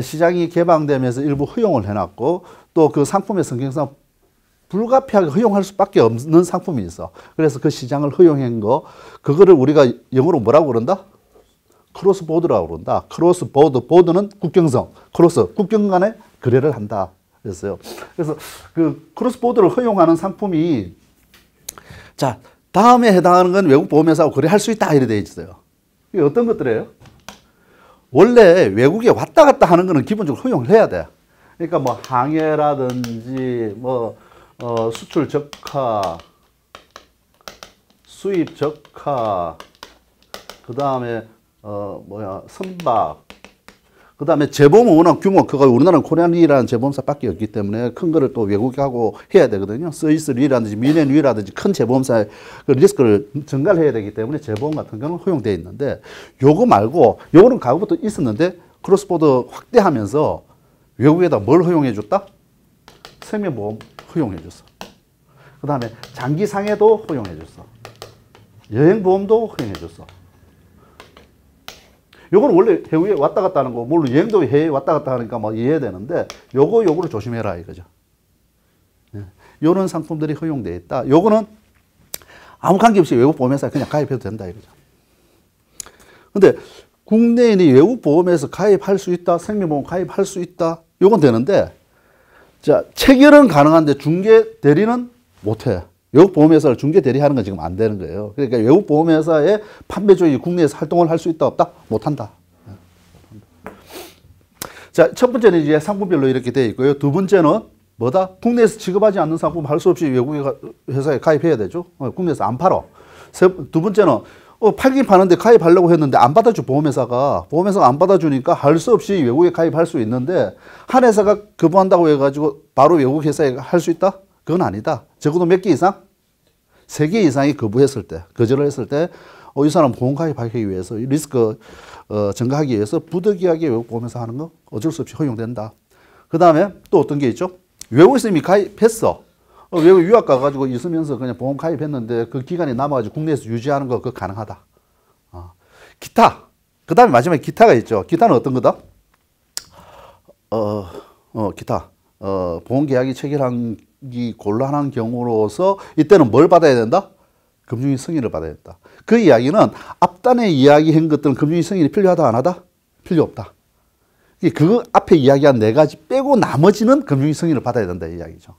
Speaker 1: 시장이 개방되면서 일부 허용을 해놨고 또 그 상품의 성격상 불가피하게 허용할 수밖에 없는 상품이 있어. 그래서 그 시장을 허용한 거, 그거를 우리가 영어로 뭐라고 그런다? 크로스보드라고 그런다. 크로스보드, 보드는 국경성, 크로스, 국경 간에 거래를 한다. 그랬어요. 그래서 그 크로스보드를 허용하는 상품이 자, 다음에 해당하는 건 외국 보험회사하고 거래할 수 있다. 이래 돼 있어요. 이게 어떤 것들이에요? 원래 외국에 왔다 갔다 하는 거는 기본적으로 허용을 해야 돼. 그러니까 뭐 항해라든지 뭐 수출 적화, 수입 적화, 그 다음에 선박, 그 다음에 재보험은 워낙 규모가 크고 우리나라는 코리안리라는 재보험사밖에 없기 때문에 큰 거를 또 외국하고 해야 되거든요. 스위스리라든지 미넨리라든지 큰 재보험사의 그 리스크를 증가를 해야 되기 때문에 재보험 같은 경우는 허용되어 있는데 요거 말고 요거는 과거부터 있었는데 크로스보드 확대하면서 외국에다 뭘 허용해 줬다? 생명보험 허용해 줬어. 그 다음에 장기상해도 허용해 줬어. 여행보험도 허용해 줬어. 요거는 원래 해외에 왔다 갔다 하는 거, 물론 여행도 해외에 왔다 갔다 하니까 뭐 이해되는데, 요거를 조심해라 이거죠. 요런 상품들이 허용되어 있다. 요거는 아무 관계없이 외국 보험회사에 그냥 가입해도 된다 이거죠. 근데 국내인이 외국 보험에서 가입할 수 있다, 생명보험 가입할 수 있다, 요건 되는데, 자, 체결은 가능한데 중개 대리는 못해. 외국 보험회사를 중개 대리하는 건 지금 안 되는 거예요. 그러니까 외국 보험회사의 판매조익이 국내에서 활동을 할 수 있다 없다? 못한다. 자, 첫 번째는 이제 상품별로 이렇게 되어 있고요. 두 번째는 뭐다? 국내에서 취급하지 않는 상품 할 수 없이 외국 회사에 가입해야 되죠. 국내에서 안 팔아. 두 번째는 팔긴 파는데 가입하려고 했는데 안 받아줘. 보험회사가 안 받아주니까 할 수 없이 외국에 가입할 수 있는데 한 회사가 거부한다고 해가지고 바로 외국 회사에 할 수 있다? 그건 아니다. 적어도 몇 개 이상? 3개 이상이 거부했을 때, 거절을 했을 때, 이 사람 보험 가입하기 위해서, 리스크 증가하기 위해서 부득이하게 외국 보험회사 하는 거 어쩔 수 없이 허용된다. 그 다음에 또 어떤 게 있죠? 외국에서 이미 가입했어. 외국 유학 가가지고 있으면서 그냥 보험 가입했는데 그 기간이 남아가지고 국내에서 유지하는 거 그거 가능하다. 기타. 그 다음에 마지막에 기타가 있죠. 기타는 어떤 거다? 기타. 보험 계약이 체결하기 곤란한 경우로서 이때는 뭘 받아야 된다? 금융위 승인을 받아야 된다. 그 이야기는 앞단에 이야기한 것들은 금융위 승인이 필요하다 안 하다? 필요 없다. 그 앞에 이야기한 4가지 빼고 나머지는 금융위 승인을 받아야 된다 이 이야기죠.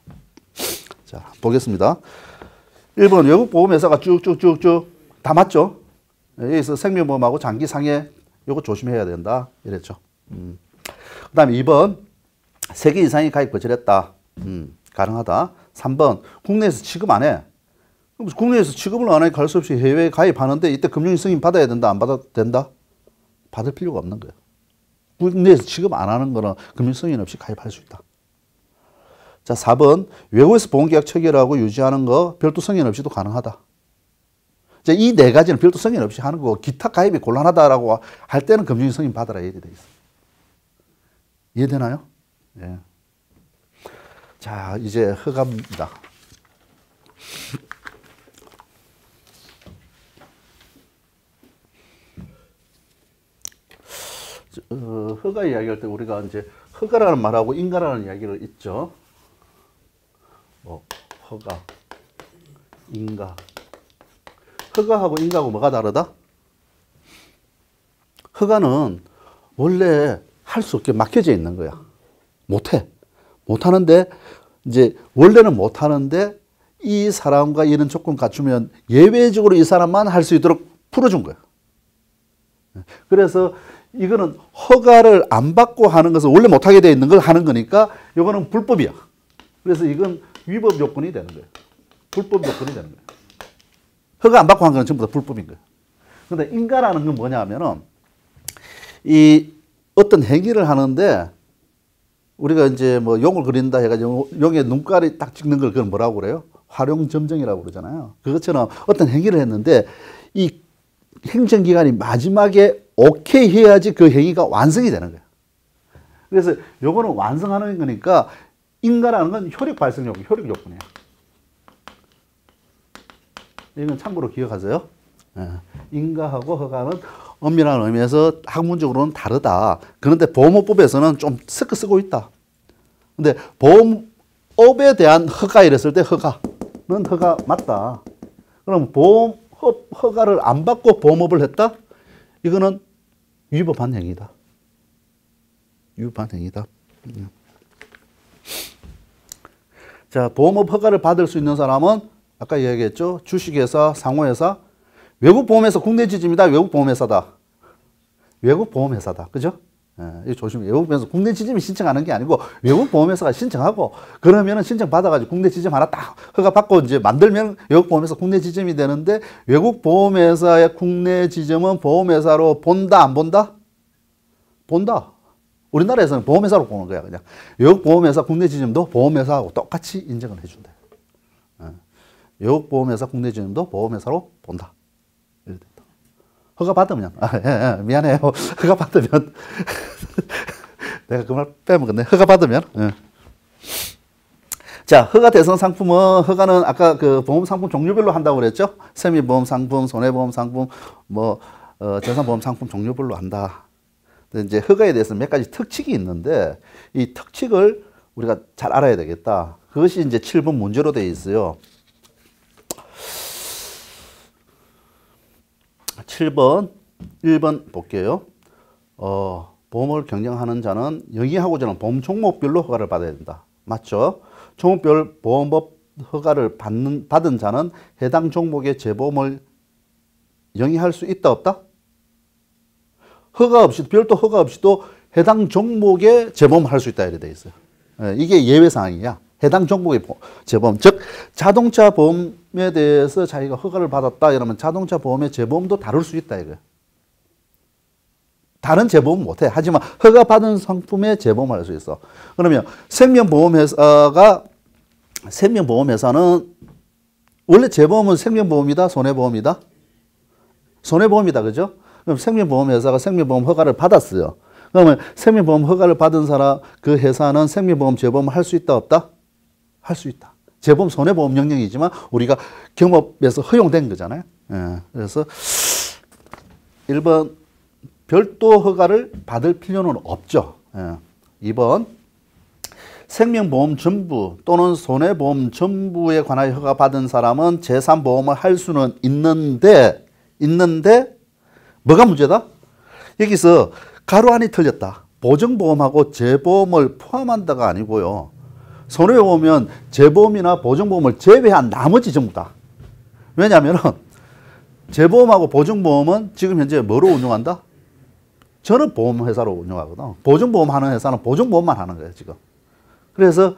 Speaker 1: 자, 보겠습니다. 1번 외국 보험회사가 쭉쭉쭉쭉 다 맞죠? 여기서 생명보험하고 장기상해 요거 조심해야 된다 이랬죠. 그 다음에 2번 3개 이상이 가입 거절했다. 가능하다. 3번 국내에서 취급 안 해. 국내에서 취급을 안 해 갈 수 없이 해외에 가입하는데 이때 금융 승인 받아야 된다 안 받아도 된다? 받을 필요가 없는 거예요. 국내에서 취급 안 하는 거는 금융 승인 없이 가입할 수 있다. 자, 4번 외국에서 보험계약 체결하고 유지하는 거 별도 승인 없이도 가능하다. 자, 이 4가지는 별도 승인 없이 하는 거고 기타 가입이 곤란하다라고 할 때는 금융 승인 받으라 이렇게 돼 있어. 이해되나요? 예. 자, 이제 허가입니다. 허가 이야기할 때 우리가 이제 허가라는 말하고 인가라는 이야기를 있죠. 허가, 인가. 허가하고 인가하고 뭐가 다르다? 허가는 원래 할 수 없게 막혀져 있는 거야. 못해. 못하는데, 이제, 원래는 못하는데, 이 사람과 이런 조건 갖추면 예외적으로 이 사람만 할 수 있도록 풀어준 거야. 그래서 이거는 허가를 안 받고 하는 것은 원래 못하게 되어 있는 걸 하는 거니까 이거는 불법이야. 그래서 이건 위법 요건이 되는 거예요. 불법 요건이 되는 거예요. 허가 안 받고 한 건 전부 다 불법인 거예요. 그런데 인가라는 건 뭐냐 하면은 이 어떤 행위를 하는데 우리가 이제 뭐 용을 그린다 해가지고 용에 눈깔이 딱 찍는 걸 그건 뭐라고 그래요? 활용점정이라고 그러잖아요. 그것처럼 어떤 행위를 했는데 이 행정기관이 마지막에 오케이 해야지 그 행위가 완성이 되는 거예요. 그래서 요거는 완성하는 거니까 인가라는 건 효력 발생 요건, 효력 요건이에요. 이건 참고로 기억하세요. 인가하고 허가는 엄밀한 의미에서 학문적으로는 다르다. 그런데 보험업법에서는 좀 섞어 쓰고 있다. 근데 보험업에 대한 허가 이랬을 때 허가는 허가 맞다. 그럼 보험 허가를 안 받고 보험업을 했다? 이거는 위법한 행위다. 위법한 행위다. 자, 보험업 허가를 받을 수 있는 사람은 아까 이야기했죠. 주식회사, 상호회사, 외국보험회사, 국내 지점이다. 외국보험회사다. 외국보험회사다. 그죠? 이거 조심해. 외국보험회사, 국내 지점이 신청하는 게 아니고 외국보험회사가 신청하고 그러면은 신청 받아가지고 국내 지점 하나 딱 허가 받고 이제 만들면 외국보험회사 국내 지점이 되는데 외국보험회사의 국내 지점은 보험회사로 본다, 안 본다? 본다. 우리나라에서는 보험회사로 보는 거야, 그냥. 외국보험회사 국내 지점도 보험회사하고 똑같이 인정을 해준다. 외국보험회사 국내 지점도 보험회사로 본다. 허가 받으면, 미안해요. 허가 받으면, 내가 그 말 빼먹었네. 허가 받으면, 자, 허가 대상 상품은, 허가는 아까 그 보험 상품 종류별로 한다고 그랬죠? 세미보험 상품, 손해보험 상품, 재산보험 상품 종류별로 한다. 근데 이제 허가에 대해서 몇 가지 특칙이 있는데, 이 특칙을 우리가 잘 알아야 되겠다. 그것이 이제 7번 문제로 되어 있어요. 7번, 1번 볼게요. 보험을 경영하는 자는 영위하고자 하는 보험 종목별로 허가를 받아야 된다. 맞죠? 종목별 보험법 허가를 받은 자는 해당 종목의 재보험을 영위할 수 있다, 없다? 허가 없이, 별도 허가 없이도 해당 종목의 재보험을 할 수 있다, 이렇게 되어 있어요. 이게 예외사항이야. 해당 종목의 재보험, 즉 자동차 보험에 대해서 자기가 허가를 받았다 이러면 자동차 보험의 재보험도 다룰 수 있다 이거예요. 다른 재보험 못해. 하지만 허가받은 상품의 재보험을 할 수 있어. 그러면 생명보험회사는 원래 재보험은 생명보험이다, 손해보험이다? 손해보험이다, 그죠? 그럼 생명보험회사가 생명보험 허가를 받았어요. 그러면 생명보험 허가를 받은 사람, 그 회사는 생명보험 재보험을 할 수 있다, 없다? 할 수 있다. 재보험 손해보험 영역이지만 우리가 경업에서 허용된 거잖아요. 그래서 1번 별도 허가를 받을 필요는 없죠. 2번 생명보험 전부 또는 손해보험 전부에 관하여 허가받은 사람은 재산보험을 할 수는 있는데 뭐가 문제다? 여기서 가로 안이 틀렸다. 보증보험하고 재보험을 포함한다가 아니고요. 손해보험은 재보험이나 보증보험을 제외한 나머지 전부다. 왜냐하면 재보험하고 보증보험은 지금 현재 뭐로 운영한다? 전업보험회사로 운영하거든. 보증보험 하는 회사는 보증보험만 하는 거예요, 지금. 그래서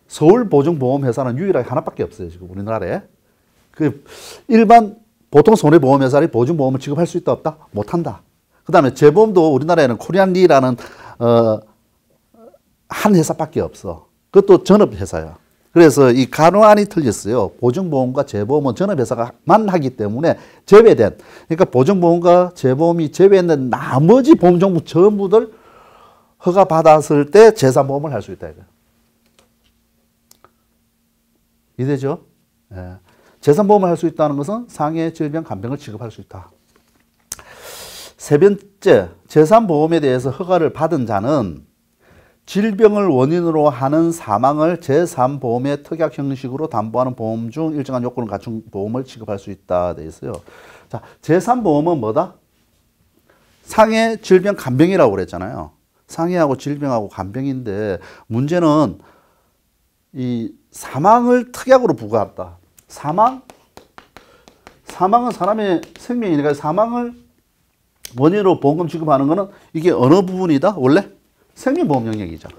Speaker 1: 서울보증보험회사는 유일하게 하나밖에 없어요, 지금 우리나라에. 그 일반 보통 손해보험회사의 보증보험을 지급할 수 있다, 없다? 못한다. 그 다음에 재보험도 우리나라에는 코리안리라는 한 회사밖에 없어. 그것도 전업회사야. 그래서 이 간호안이 틀렸어요. 보증보험과 재보험은 전업회사가만 하기 때문에 제외된, 그러니까 보증보험과 재보험이 제외된 나머지 보험 종목 전부들 허가 받았을 때 재산보험을 할 수 있다 이거예요. 이해되죠? 재산보험을 할 수 있다는 것은 상해 질병 간병을 지급할 수 있다. 세 번째, 제3보험에 대해서 허가를 받은 자는 질병을 원인으로 하는 사망을 제3보험의 특약 형식으로 담보하는 보험 중 일정한 요건을 갖춘 보험을 취급할 수 있다 돼 있어요. 자, 제3보험은 뭐다? 상해, 질병, 간병이라고 그랬잖아요. 상해하고 질병하고 간병인데 문제는 이 사망을 특약으로 부과했다. 사망은 사람의 생명이니까 사망을 원인으로 보험금 지급하는 거는 이게 어느 부분이다? 원래 생명보험 영역이잖아.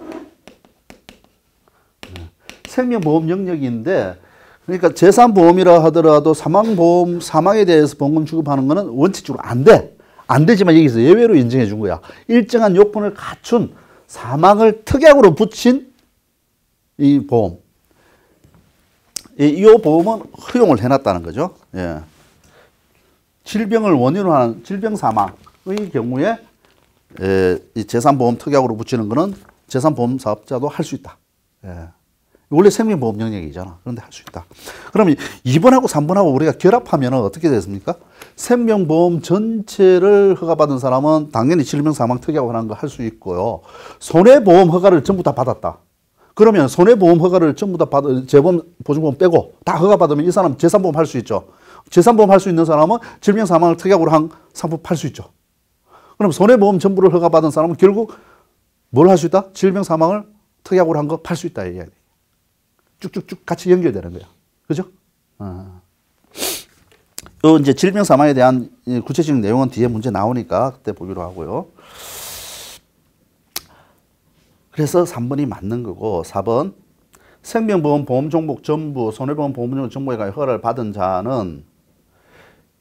Speaker 1: 생명보험 영역인데 그러니까 제3보험이라 하더라도 사망보험, 사망에 대해서 보험금 지급하는 거는 원칙적으로 안 돼. 안 되지만 여기서 예외로 인정해 준 거야. 일정한 요건을 갖춘 사망을 특약으로 붙인 이 보험. 이 보험은 허용을 해놨다는 거죠. 예. 질병을 원인으로 하는 질병 사망의 경우에 이 제3보험 특약으로 붙이는 거는 제3보험 사업자도 할 수 있다. 예. 원래 생명보험 영역이잖아. 그런데 할 수 있다. 그러면 2번하고 3번하고 우리가 결합하면 어떻게 됐습니까? 생명보험 전체를 허가받은 사람은 당연히 질병 사망 특약으로 하는 거 할 수 있고요. 손해보험 허가를 전부 다 받았다. 그러면 손해보험 허가를 전부 다 재보험, 보증보험 빼고 다 허가받으면 이 사람 제3보험 할 수 있죠. 제3보험 할 수 있는 사람은 질병 사망을 특약으로 한 상품 팔 수 있죠. 그럼 손해보험 전부를 허가받은 사람은 결국 뭘 할 수 있다? 질병 사망을 특약으로 한 거 팔 수 있다. 이게 쭉쭉쭉 같이 연결되는 거야. 그죠? 이제 질병 사망에 대한 구체적인 내용은 뒤에 문제 나오니까 그때 보기로 하고요. 그래서 3번이 맞는 거고 4번 생명보험 보험 종목 전부 손해보험 보험 종목 전부에 허가를 받은 자는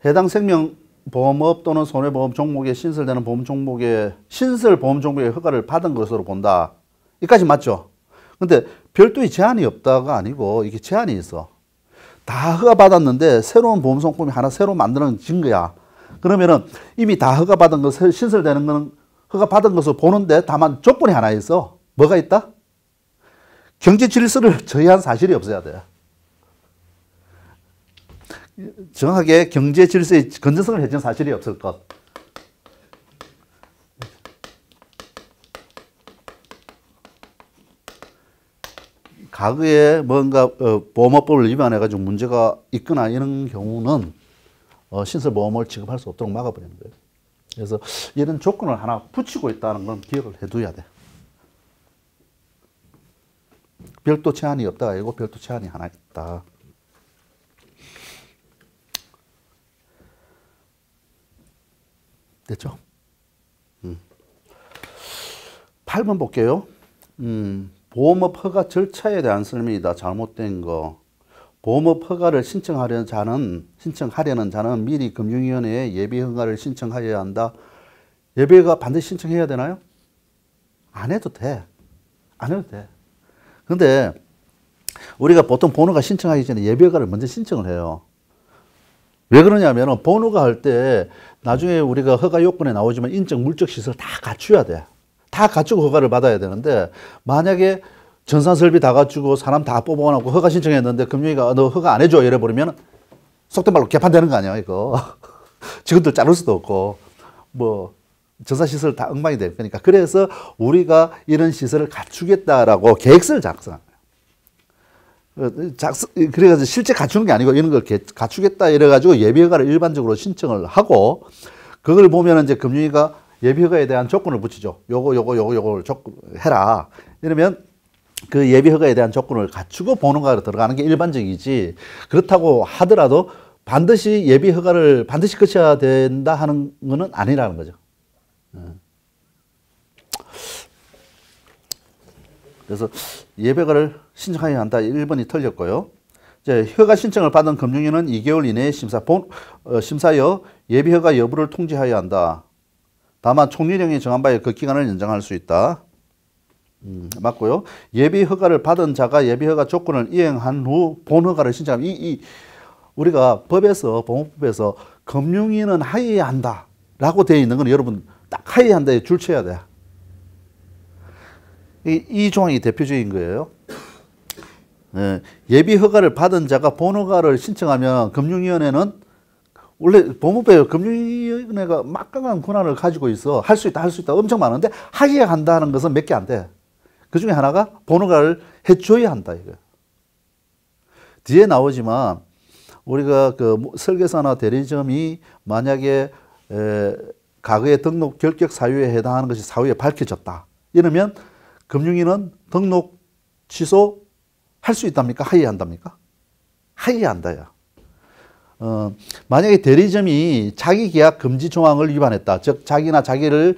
Speaker 1: 해당 생명보험업 또는 손해보험 종목에 신설되는 보험 종목에 신설 보험 종목에 허가를 받은 것으로 본다. 여기까지 맞죠? 근데 별도의 제한이 없다가 아니고 이게 제한이 있어. 다 허가받았는데 새로운 보험 상품이 하나 새로 만들어진 거야. 그러면은 이미 다 허가받은 거 신설되는 거는 허가받은 것을 보는데 다만 조건이 하나 있어. 뭐가 있다? 경제 질서를 저해한 사실이 없어야 돼. 정확하게 경제 질서의 건전성을 해준 사실이 없을 것. 과거에 뭔가 보험업법을 위반해가지고 문제가 있거나 이런 경우는 신설보험을 지급할 수 없도록 막아버리는 거예요. 그래서 이런 조건을 하나 붙이고 있다는 건 기억을 해둬야 돼. 별도 제한이 없다가 아니고 별도 제한이 하나 있다. 됐죠? 8번 볼게요. 보험업 허가 절차에 대한 설명이다. 잘못된 거. 보험업 허가를 신청하려는 자는 미리 금융위원회에 예비 허가를 신청하여야 한다. 예비 허가 반드시 신청해야 되나요? 안 해도 돼. 안 해도 돼. 근데 우리가 보통 보너가 신청하기 전에 예비 허가를 먼저 신청을 해요. 왜 그러냐면 보너가 할 때 나중에 우리가 허가 요건에 나오지만 인적 물적 시설 다 갖춰야 돼. 다 갖추고 허가를 받아야 되는데 만약에 전산 설비 다 갖추고 사람 다 뽑아놓고 허가 신청했는데 금융위가 너 허가 안 해줘 이래 버리면 속된 말로 개판되는 거 아니야 이거. 직원들 자를 수도 없고 뭐 전산 시설 다 엉망이 될 거니까. 그래서 우리가 이런 시설을 갖추겠다라고 계획서를 작성한 거예요. 그래가지고 실제 갖추는 게 아니고 이런 걸 갖추겠다 이래가지고 예비허가를 일반적으로 신청을 하고 그걸 보면 이제 금융위가 예비허가에 대한 조건을 붙이죠. 요걸 해라. 이러면 그 예비허가에 대한 조건을 갖추고 보너가로 들어가는 게 일반적이지. 그렇다고 하더라도 반드시 예비허가를 반드시 거쳐야 된다 하는 거는 아니라는 거죠. 그래서 예비허가를 신청해야 한다. 1번이 틀렸고요. 이제 허가 신청을 받은 금융위는 2개월 이내에 심사여 예비허가 여부를 통지하여야 한다. 다만 총리령이 정한 바에 그 기간을 연장할 수 있다. 맞고요. 예비허가를 받은 자가 예비허가 조건을 이행한 후 본허가를 신청하면 우리가 보험법에서 금융위는 하여야 한다 라고 되어 있는 건 여러분 딱 하여야 한다에 줄 쳐야 돼. 이 조항이 대표적인 거예요. 예비허가를 받은 자가 본허가를 신청하면 금융위원회는 원래 법무부에 금융위원회가 막강한 권한을 가지고 있어. 할 수 있다, 할 수 있다 엄청 많은데 하기가 한다는 것은 몇 개 안 돼. 그 중에 하나가 번호가를 해줘야 한다 이거. 뒤에 나오지만 우리가 그 설계사나 대리점이 만약에 과거의 등록 결격 사유에 해당하는 것이 사유에 밝혀졌다. 이러면 금융위는 등록 취소 할 수 있답니까? 하여야 한답니까? 하여야 한다요. 만약에 대리점이 자기 계약 금지 조항을 위반했다. 즉 자기나 자기를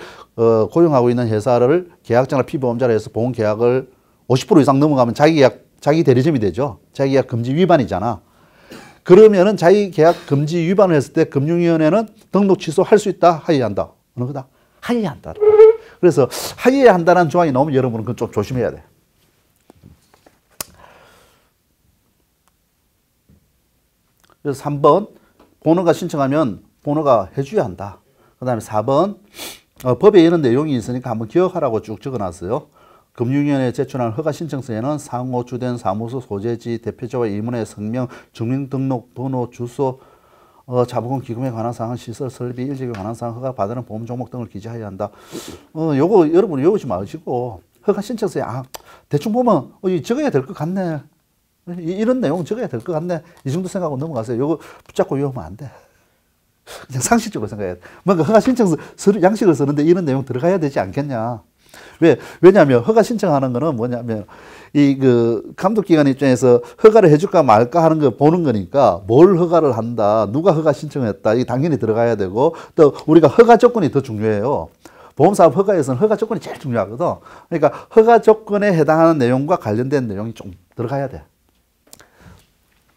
Speaker 1: 고용하고 있는 회사를 계약자나 피보험자로 해서 보험 계약을 50% 이상 넘어가면 자기 대리점이 되죠. 자기 계약 금지 위반이잖아. 그러면은 자기 계약 금지 위반을 했을 때 금융위원회는 등록 취소할 수 있다. 하여야 한다. 어느 거다? 하여야 한다. 그래서 하여야 한다는 조항이 나오면 여러분은 그건 좀 조심해야 돼. 그래서 3번 번호가 신청하면 번호가 해줘야 한다. 그 다음에 4번 법에 이런 내용이 있으니까 한번 기억하라고 쭉 적어놨어요. 금융위원회에 제출한 허가 신청서에는 상호 주된 사무소 소재지 대표자와 임원의 성명, 주민등록번호, 주소, 자본금 기금에 관한 사항, 시설 설비, 일적에 관한 사항, 허가 받는 보험 종목 등을 기재해야 한다. 요거 여러분 외우지 마시고 허가 신청서에 대충 보면 적어야 될 것 같네. 이런 내용 적어야 될 것 같네. 이 정도 생각하고 넘어가세요. 요거 붙잡고 외우면 안 돼. 그냥 상식적으로 생각해야 돼. 뭔가 허가 신청서 양식을 쓰는데 이런 내용 들어가야 되지 않겠냐. 왜냐하면 허가 신청하는 거는 뭐냐면 그 감독기관 입장에서 허가를 해줄까 말까 하는 거 보는 거니까 뭘 허가를 한다. 누가 허가 신청했다. 이게 당연히 들어가야 되고 또 우리가 허가 조건이 더 중요해요. 보험사업 허가에서는 허가 조건이 제일 중요하거든. 그러니까 허가 조건에 해당하는 내용과 관련된 내용이 좀 들어가야 돼.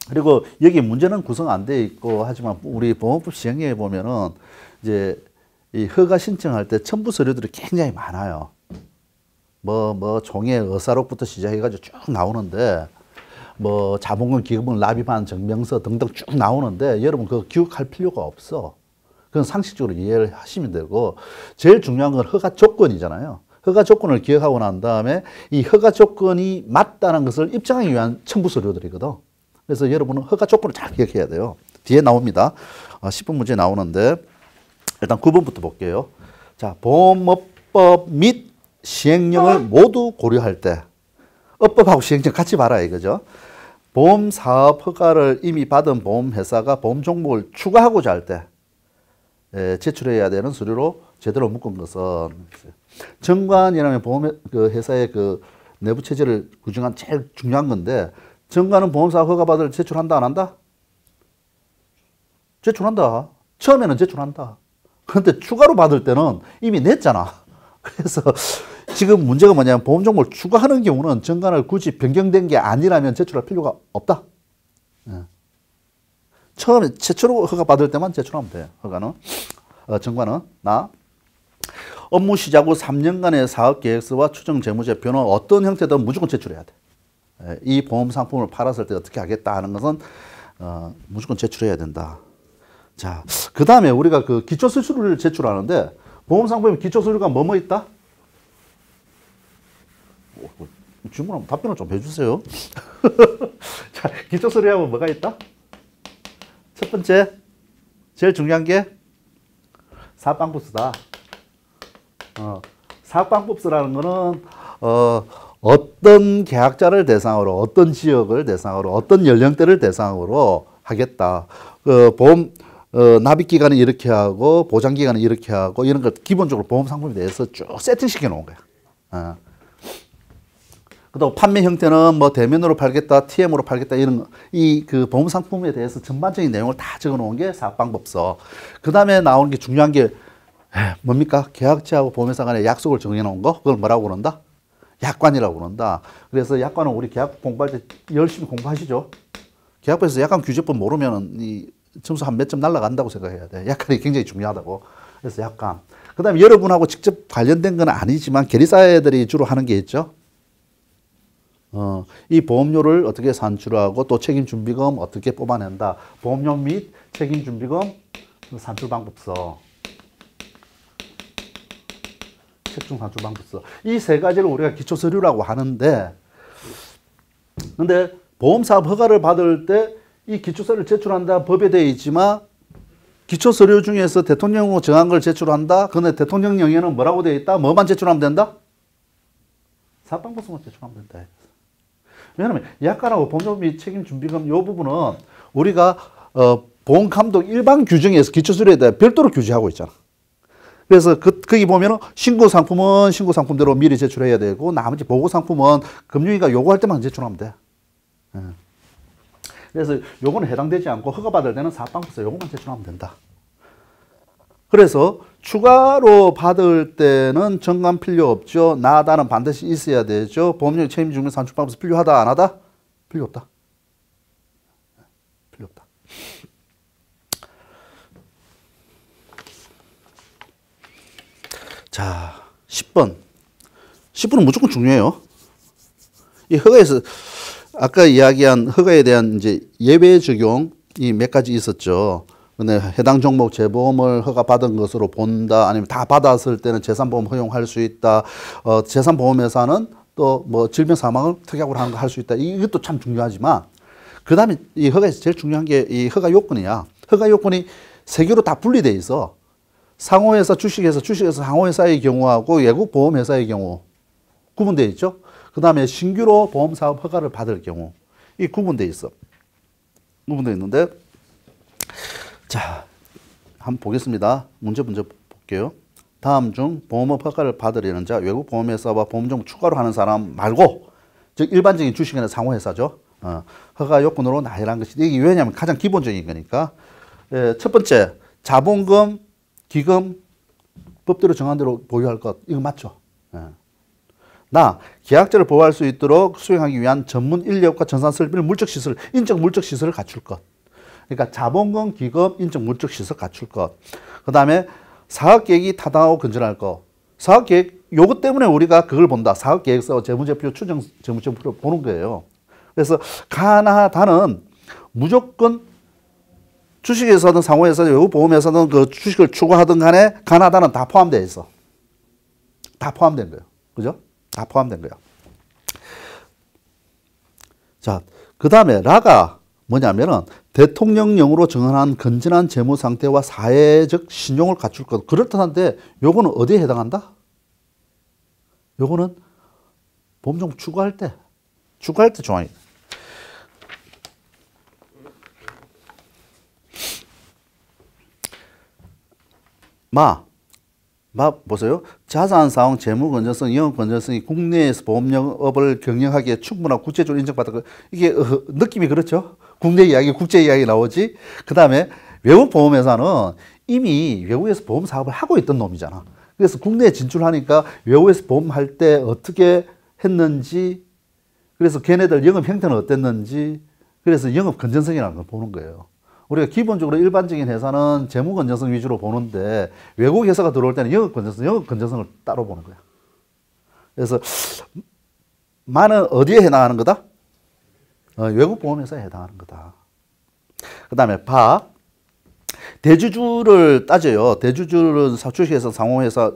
Speaker 1: 그리고 여기 문제는 구성 안 돼 있고 하지만 우리 보험법 시행령에 보면은 이제 이 허가 신청할 때 첨부 서류들이 굉장히 많아요. 종의 의사록부터 시작해가지고 쭉 나오는데 자본금 기금을 납입한 증명서 등등 쭉 나오는데 여러분 그거 기억할 필요가 없어. 그건 상식적으로 이해를 하시면 되고 제일 중요한 건 허가 조건이잖아요. 허가 조건을 기억하고 난 다음에 이 허가 조건이 맞다는 것을 입증하기 위한 첨부 서류들이거든. 그래서 여러분은 허가 조건을 잘 기억해야 돼요. 뒤에 나옵니다. 10분 문제 나오는데 일단 9번부터 볼게요. 자, 보험업법 및 시행령을 모두 고려할 때 업법하고 시행령 같이 봐라 이거죠. 보험사업 허가를 이미 받은 보험회사가 보험 종목을 추가하고자 할 때 제출해야 되는 서류로 제대로 묶은 것은 정관이라는 보험 그 회사의 그 내부 체제를 구성한 제일 중요한 건데 정관은 보험사업 허가 받을 제출한다 안 한다? 제출한다. 처음에는 제출한다. 그런데 추가로 받을 때는 이미 냈잖아. 그래서 지금 문제가 뭐냐면 보험 종목을 추가하는 경우는 정관을 굳이 변경된 게 아니라면 제출할 필요가 없다. 처음에 최초로 허가 받을 때만 제출하면 돼요. 허가는 정관은 업무 시작 후 3년간의 사업 계획서와 추정 재무제표는 어떤 형태든 무조건 제출해야 돼. 이 보험 상품을 팔았을 때 어떻게 하겠다 하는 것은 무조건 제출해야 된다. 자, 그 다음에 우리가 그 기초서류를 제출하는데 보험 상품에 기초서류가 뭐뭐 있다? 질문 답변을 좀 해주세요. 자, 기초서류하면 뭐가 있다? 첫 번째, 제일 중요한 게 사업방법서다. 사업방법서라는 거는 어떤 계약자를 대상으로, 어떤 지역을 대상으로, 어떤 연령대를 대상으로 하겠다. 보험 납입기간은 이렇게 하고 보장기간은 이렇게 하고 이런 걸 기본적으로 보험 상품에 대해서 쭉 세팅시켜 놓은 거야. 그다음 판매 형태는 뭐 대면으로 팔겠다, TM으로 팔겠다 이런 그 보험 상품에 대해서 전반적인 내용을 다 적어 놓은 게 사업방법서. 그다음에 나오는 게 중요한 게 뭡니까? 계약자하고 보험회사 간에 약속을 정해 놓은 거. 그걸 뭐라고 그런다? 약관이라고 그런다. 그래서 약관은 우리 계약 공부할 때 열심히 공부하시죠. 계약부에서 약관 규제법 모르면 이 점수 한 몇 점 날라간다고 생각해야 돼. 약관이 굉장히 중요하다고. 그래서 약관. 그 다음에 여러분하고 직접 관련된 건 아니지만 계리사들이 주로 하는 게 있죠. 이 보험료를 어떻게 산출하고 또 책임준비금 어떻게 뽑아낸다. 보험료 및 책임준비금 산출방법서. 책중산출방법서. 이 세 가지를 우리가 기초서류라고 하는데 근데 보험사업 허가를 받을 때 이 기초서류를 제출한다 법에 되어 있지만 기초 서류 중에서 대통령으로 정한 걸 제출한다. 그런데 대통령령에는 뭐라고 되어 있다? 뭐만 제출하면 된다? 사업방법성만 제출하면 된다. 왜냐하면 약관하고 보험료 및 책임준비금 이 부분은 우리가 보험감독 일반 규정에서 기초서류에 대해 별도로 규제하고 있잖아. 그래서 거기 보면은 신고 상품은 신고 상품대로 미리 제출해야 되고 나머지 보고 상품은 금융위가 요구할 때만 제출하면 돼. 그래서 요거는 해당되지 않고 허가받을 때는 사업방법서 요거만 제출하면 된다. 그래서 추가로 받을 때는 정관 필요 없죠. 나다는 반드시 있어야 되죠. 보험료 책임증명 산출방법서 필요하다 안 하다? 필요 없다. 필요 없다. 자, 10번. 10번은 무조건 중요해요. 이 허가에서 아까 이야기한 허가에 대한 이제 예외 적용이 몇 가지 있었죠. 근데 해당 종목 재보험을 허가받은 것으로 본다. 아니면 다 받았을 때는 재산보험 허용할 수 있다. 재산보험회사는 또 뭐 질병 사망을 특약으로 하는 거 할 수 있다. 이것도 참 중요하지만 그 다음에 이 허가에서 제일 중요한 게 이 허가 요건이야. 허가 요건이 세 개로 다 분리돼 있어. 상호회사, 주식회사, 주식회사 상호회사의 경우하고 외국 보험회사의 경우 구분되어 있죠. 그 다음에 신규로 보험사업 허가를 받을 경우 이 구분되어 있어. 구분되어 있는데 자, 한번 보겠습니다. 문제 먼저 볼게요. 다음 중 보험업 허가를 받으려는 자, 외국 보험회사와 보험종 추가로 하는 사람 말고 즉 일반적인 주식회사 상호회사죠. 허가 요건으로 나열한 것이 이게 왜냐하면 가장 기본적인 거니까. 첫 번째, 자본금, 기금, 법대로 정한 대로 보유할 것. 이거 맞죠? 나 계약자를 보호할 수 있도록 수행하기 위한 전문 인력과 전산 설비를 물적시설, 인적 물적시설을 갖출 것. 그러니까 자본금, 기금, 인적 물적시설 갖출 것. 그 다음에 사업계획이 타당하고 건전할 것. 사업계획, 요것 때문에 우리가 그걸 본다. 사업계획서, 재무제표, 추정 재무제표를 보는 거예요. 그래서 가나다는 무조건 주식회사든 상호회사든 외국 보험회사든 그 주식을 추구하든 간에 가나다는 다 포함되어 있어. 다 포함된 거예요. 그죠? 다 포함된 거야. 자, 그 다음에 라가 뭐냐면은 대통령령으로 정한 건전한 재무 상태와 사회적 신용을 갖출 것. 그렇다는데 요거는 어디에 해당한다? 요거는 보험종 추구할 때 조항이. 보세요. 자산 사용, 재무 건전성, 영업 건전성이 국내에서 보험업을 경영하기에 충분한 구체적으로 인정받은 이게 느낌이 그렇죠. 국내 이야기, 국제 이야기 나오지. 그 다음에 외국 보험회사는 이미 외국에서 보험 사업을 하고 있던 놈이잖아. 그래서 국내에 진출하니까 외국에서 보험할 때 어떻게 했는지, 그래서 걔네들 영업 형태는 어땠는지, 그래서 영업 건전성이라는 걸 보는 거예요. 우리가 기본적으로 일반적인 회사는 재무 건전성 위주로 보는데 외국 회사가 들어올 때는 영업 건전성을 따로 보는 거야. 그래서 마는 어디에 해당하는 거다? 외국 보험회사에 해당하는 거다. 그 다음에 대주주를 따져요. 대주주는 주식회사, 상호회사,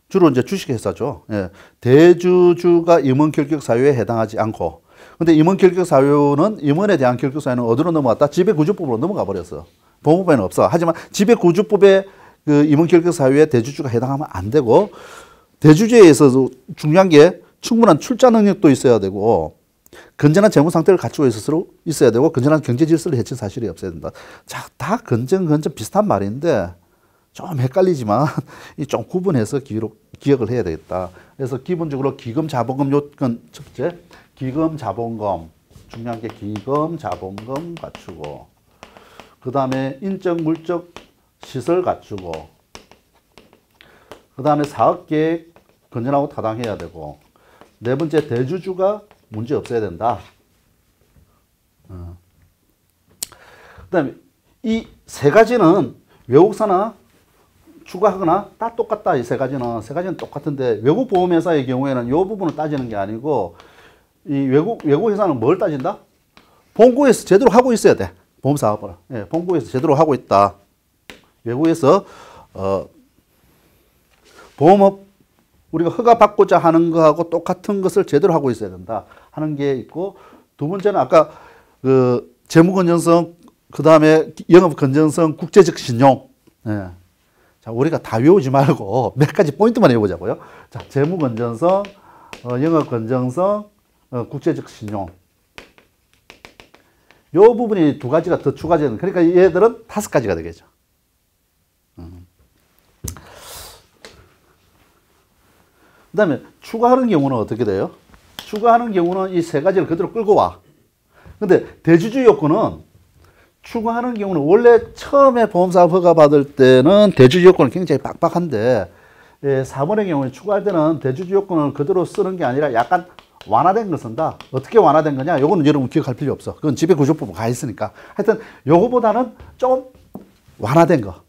Speaker 1: 주로 이제 주식회사죠. 예. 대주주가 임원 결격 사유에 해당하지 않고, 근데 임원 결격 사유는 임원에 대한 결격 사유는 어디로 넘어갔다? 지배구조법으로 넘어가 버렸어. 보험법에는 없어. 하지만 지배구조법에 그 임원 결격 사유에 대주주가 해당하면 안 되고, 대주주에 있어서 중요한 게 충분한 출자 능력도 있어야 되고, 건전한 재무 상태를 갖추고 있어야 되고, 건전한 경제 질서를 해친 사실이 없어야 된다. 자, 다 건전 비슷한 말인데 좀 헷갈리지만 좀 구분해서 기억을 해야 되겠다. 그래서 기본적으로 기금 자본금 요건 첫째, 기금 자본금, 중요한 게 기금 자본금 갖추고, 그 다음에 인적 물적 시설 갖추고, 그 다음에 사업계획 건전하고 타당해야 되고, 네 번째 대주주가 문제 없어야 된다. 그 다음에 이 세 가지는 외국사나 추가하거나 다 똑같다. 이 세 가지는 똑같은데 외국 보험회사의 경우에는 이 부분을 따지는 게 아니고, 이 외국 회사는 뭘 따진다? 본국에서 제대로 하고 있어야 돼. 보험사업을. 예, 본국에서 제대로 하고 있다. 외국에서 보험업 우리가 허가받고자 하는 거하고 똑같은 것을 제대로 하고 있어야 된다 하는 게 있고, 두 번째는 아까 그 재무 건전성, 그 다음에 영업 건전성, 국제적 신용, 네. 자, 우리가 다 외우지 말고 몇 가지 포인트만 외워보자고요. 자, 재무 건전성, 영업 건전성, 국제적 신용. 요 부분이 두 가지가 더 추가되는, 그러니까 얘들은 5가지가 되겠죠. 그 다음에 추가하는 경우는 어떻게 돼요? 추가하는 경우는 이 3가지를 그대로 끌고 와. 근데 대주주 요건은 추가하는 경우는 원래 처음에 보험사업 허가 받을 때는 대주주 요건은 굉장히 빡빡한데 4번의 경우에 추가할 때는 대주주 요건을 그대로 쓰는 게 아니라 약간 완화된 걸 쓴다. 어떻게 완화된 거냐? 요거는 여러분 기억할 필요 없어. 그건 지배구조법은 가 있으니까. 하여튼 요거보다는 좀 완화된 거.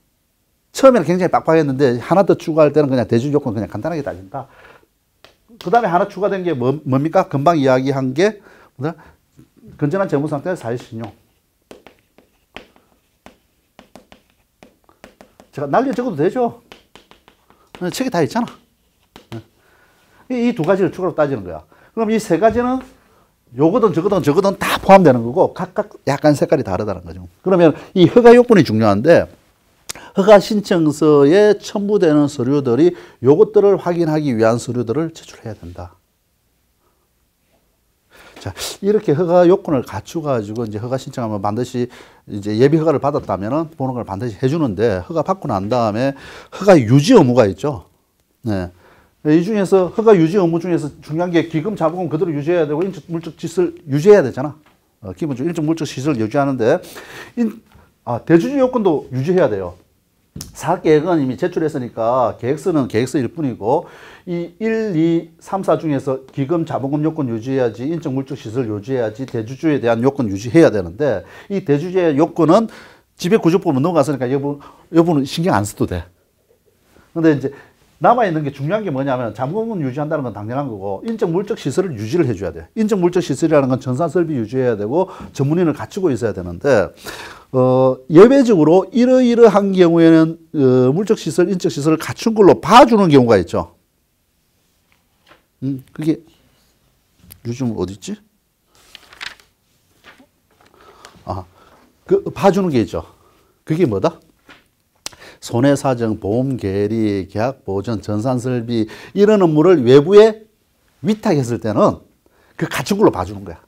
Speaker 1: 처음에는 굉장히 빡빡했는데 하나 더 추가할 때는 그냥 대주주 요건 그냥 간단하게 따진다. 그 다음에 하나 추가된 게 뭡니까? 금방 이야기한 게 건전한 재무 상태의 사회신용. 제가 날려 적어도 되죠? 책에 다 있잖아. 이 2가지를 추가로 따지는 거야. 그럼 이 3가지는 요거든 저거든 다 포함되는 거고 각각 약간 색깔이 다르다는 거죠. 그러면 이 허가 요건이 중요한데 허가 신청서에 첨부되는 서류들이 요것들을 확인하기 위한 서류들을 제출해야 된다. 자, 이렇게 허가 요건을 갖추가지고 이제 허가 신청하면 반드시 이제 예비 허가를 받았다면은 보는 걸 반드시 해주는데 허가 받고 난 다음에 허가 유지 의무가 있죠. 네. 이 중에서 허가 유지 의무 중에서 중요한 게 기금 자본금 그대로 유지해야 되고 인적 물적 시설 유지해야 되잖아. 기본적으로 인적 물적 시설 유지하는데 대주주 요건도 유지해야 돼요. 사업계획은 이미 제출했으니까 계획서는 계획서일 뿐이고 이 1, 2, 3, 4 중에서 기금 자본금 요건 유지해야지 인적 물적 시설 유지해야지 대주주에 대한 요건 유지해야 되는데 이 대주주의 요건은 지배구조법으로 넘어갔으니까 여부는 신경 안 써도 돼. 근데 이제 남아있는 게 중요한 게 뭐냐면 자본금은 유지한다는 건 당연한 거고 인적 물적 시설을 유지를 해줘야 돼. 인적 물적 시설이라는 건 전산 설비 유지해야 되고 전문인을 갖추고 있어야 되는데 예외적으로 이러이러한 경우에는 물적 시설, 인적 시설을 갖춘 걸로 봐주는 경우가 있죠. 그게 요즘 어디 있지? 그 봐주는 게 있죠. 그게 뭐다? 손해사정, 보험 계리, 계약 보전, 전산 설비 이런 업무를 외부에 위탁했을 때는 그 갖춘 걸로 봐주는 거야.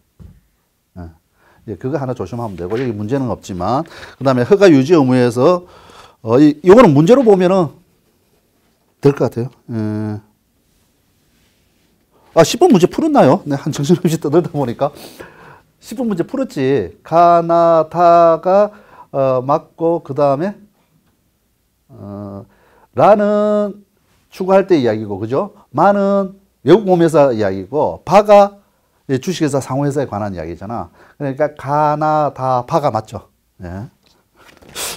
Speaker 1: 그거 하나 조심하면 되고 여기 문제는 없지만 그 다음에 허가 유지 의무에서 이거는 문제로 보면은 될 것 같아요. 10번 문제 풀었나요? 네, 한 정신없이 떠들다 보니까 10번 문제 풀었지. 가나다가 맞고 그 다음에 라는 추구할 때 이야기고 그죠? 마는 외국 보험회사 이야기고 바가 주식회사 상호회사에 관한 이야기잖아. 그러니까 가나 다 파가 맞죠. 예.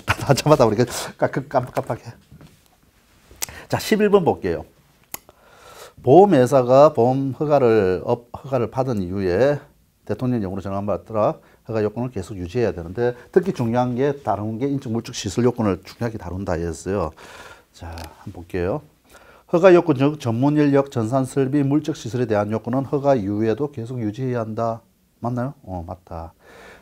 Speaker 1: 다 잡았다 보니까 깜빡깜빡해. 자, 11번 볼게요. 보험회사가 보험 허가를 받은 이후에 대통령령으로 정한받더라 허가 요건을 계속 유지해야 되는데 특히 중요한 게 다른 게 인적 물적 시설 요건을 중요하게 다룬다 했어요. 자, 한번 볼게요. 허가 요건 즉 전문 인력, 전산 설비, 물적 시설에 대한 요건은 허가 이후에도 계속 유지해야 한다. 맞나요? 맞다.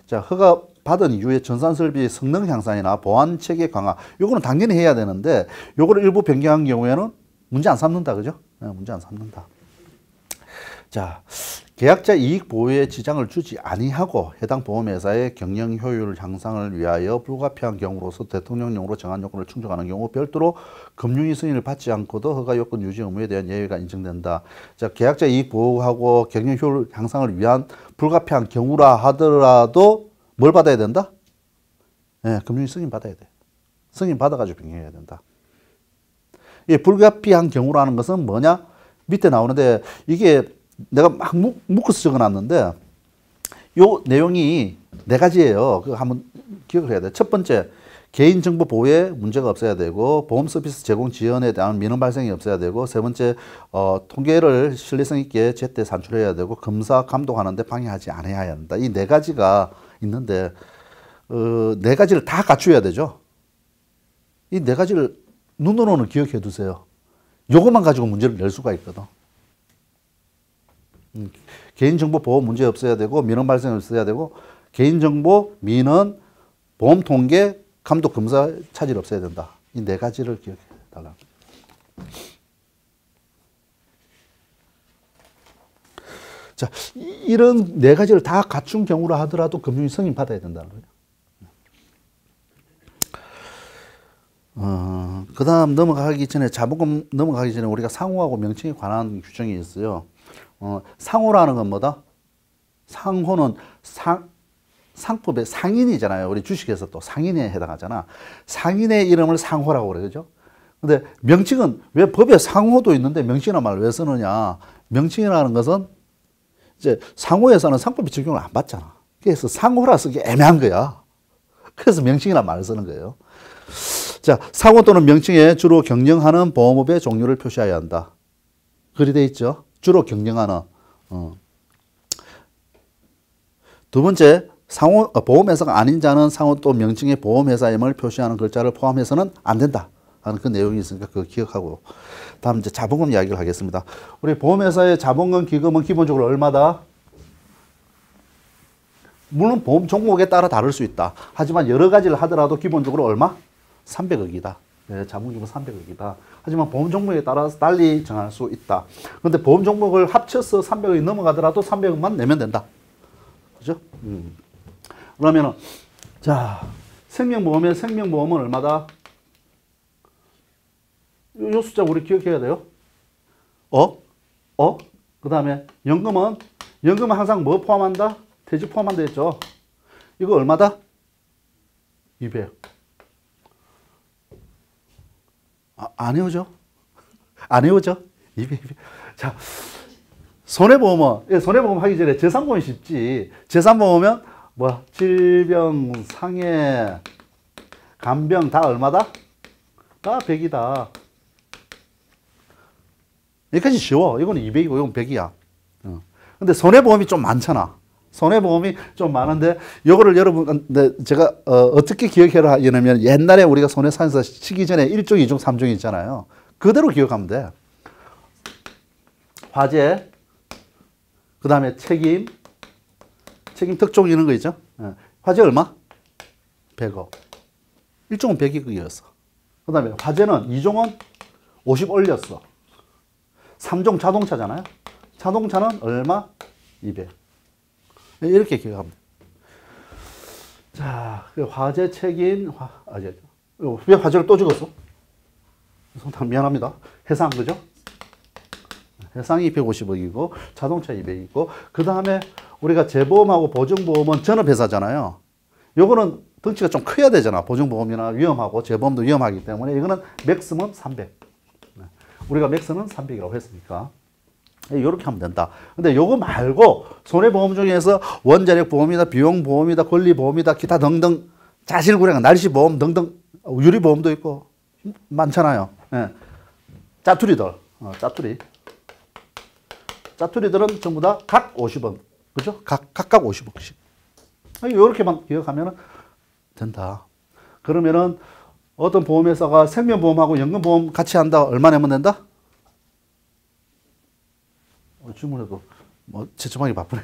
Speaker 1: 자, 허가 받은 이후에 전산 설비 성능 향상이나 보안 체계 강화 요거는 당연히 해야 되는데 요거를 일부 변경한 경우에는 문제 안 삼는다. 그죠? 네, 문제 안 삼는다. 자, 계약자 이익 보호에 지장을 주지 아니하고 해당 보험회사의 경영 효율 향상을 위하여 불가피한 경우로서 대통령령으로 정한 요건을 충족하는 경우 별도로 금융위 승인을 받지 않고도 허가 요건 유지 의무에 대한 예외가 인정된다. 자, 계약자 이익 보호하고 경영 효율 향상을 위한 불가피한 경우라 하더라도 뭘 받아야 된다? 네, 금융위 승인 받아야 돼. 승인 받아가지고 변경해야 된다. 이 불가피한 경우라는 것은 뭐냐? 밑에 나오는데 이게 내가 막 묶어서 적어놨는데 요 내용이 4가지예요. 그거 한번 기억을 해야 돼. 첫 번째, 개인정보 보호에 문제가 없어야 되고 보험 서비스 제공 지연에 대한 민원 발생이 없어야 되고 세 번째, 통계를 신뢰성 있게 제때 산출해야 되고 검사 감독하는데 방해하지 않아야 한다. 이 4가지가 있는데 4가지를 다 갖춰야 되죠. 이 4가지를 눈으로는 기억해 두세요. 요것만 가지고 문제를 낼 수가 있거든. 개인정보 보호 문제 없어야 되고 민원 발생 없어야 되고 개인정보, 민원, 보험 통계, 감독 검사 차질 없어야 된다. 이 네 가지를 기억해 달라. 자, 이런 네 가지를 다 갖춘 경우라 하더라도 금융위 승인 받아야 된다는 거예요. 그 다음 넘어가기 전에, 자본금 넘어가기 전에 우리가 상호하고 명칭에 관한 규정이 있어요. 상호라는 건 뭐다? 상호는 상법의 상인이잖아요. 우리 주식에서 또 상인에 해당하잖아. 상인의 이름을 상호라고 그래요. 그죠? 근데 명칭은 왜 법에 상호도 있는데 명칭이라는 말을 왜 쓰느냐? 명칭이라는 것은 이제 상호에서는 상법의 적용을 안 받잖아. 그래서 상호라 쓰기 애매한 거야. 그래서 명칭이라는 말을 쓰는 거예요. 자, 상호 또는 명칭에 주로 경영하는 보험업의 종류를 표시해야 한다. 그리 돼 있죠. 주로 경영하는. 두 번째, 상호, 보험회사가 아닌 자는 상호 또 명칭의 보험회사임을 표시하는 글자를 포함해서는 안 된다 하는 그 내용이 있으니까 그거 기억하고. 다음 이제 자본금 이야기를 하겠습니다. 우리 보험회사의 자본금 기금은 기본적으로 얼마다? 물론 보험 종목에 따라 다를 수 있다. 하지만 여러 가지를 하더라도 기본적으로 얼마? 300억이다. 네, 자본기금은 300억이다. 하지만 보험 종목에 따라서 달리 정할 수 있다. 그런데 보험 종목을 합쳐서 300억이 넘어가더라도 300억만 내면 된다. 그죠? 그러면은, 자, 생명보험의 생명보험은 얼마다? 요 숫자 우리 기억해야 돼요. 그 다음에 연금은 항상 뭐 포함한다? 퇴직 포함한다 했죠. 이거 얼마다? 200. 안 해오죠? 안 해오죠? 200. 자, 손해보험은, 손해보험 하기 전에 재산보험이 쉽지. 재산보험은 뭐, 질병, 상해, 간병 다 얼마다? 다 100이다. 여기까지 쉬워. 이거는 200이고, 이건 100이야. 근데 손해보험이 좀 많잖아. 손해보험이 좀 많은데, 요거를 여러분, 제가, 어떻게 기억해라 하냐면, 옛날에 우리가 손해사에서 치기 전에 1종, 2종, 3종 있잖아요. 그대로 기억하면 돼. 화재, 그 다음에 책임 특종 이런 거 있죠? 화재 얼마? 100억. 1종은 100억이었어. 그 다음에 화재는 2종은 50 올렸어. 3종 자동차잖아요. 자동차는 얼마? 200. 이렇게 기억하면 돼. 자, 화재 책임, 왜 화재를 또 죽었어? 미안합니다. 해상, 그죠? 해상이 150억이고, 자동차 200이고, 그 다음에 우리가 재보험하고 보증보험은 전업회사잖아요. 요거는 덩치가 좀 커야 되잖아. 보증보험이나 위험하고, 재보험도 위험하기 때문에, 이거는 맥스멈 300. 우리가 맥스는 300이라고 했으니까. 이렇게 하면 된다. 근데 요거 말고 손해보험 중에서 원자력 보험이다, 비용 보험이다, 권리 보험이다, 기타 등등 자실구레, 날씨보험 등등 유리보험도 있고 많잖아요. 예. 짜투리들, 짜투리들은 전부 다 각 50원, 그죠? 각각 50억씩. 이렇게만 기억하면 된다. 그러면은 어떤 보험회사가 생명보험하고 연금보험 같이 한다. 얼마 내면 된다? 주문해도 뭐 채점하기 바쁘네.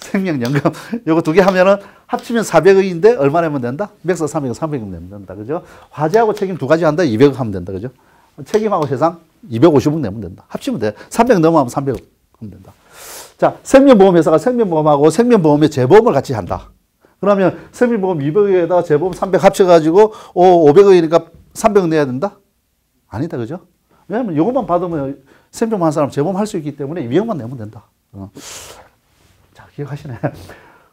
Speaker 1: 생명연금 요거 두 개 하면은 합치면 400억인데 얼마 내면 된다? 맥스 300억, 300억 내면 된다. 그죠? 화재하고 책임 두 가지 한다. 200억 하면 된다. 그죠? 책임하고 세상 250억 내면 된다. 합치면 돼. 300 넘어가면 300억 하면 된다. 자, 생명보험회사가 생명보험하고 생명보험의 재보험을 같이 한다. 그러면 생명보험 200억에다 재보험 300 합쳐가지고 500억이니까 300억 내야 된다? 아니다. 그죠? 왜냐면 이것만 받으면 생명보험 한 사람 재보험 할 수 있기 때문에 200억만 내면 된다. 자, 기억하시네.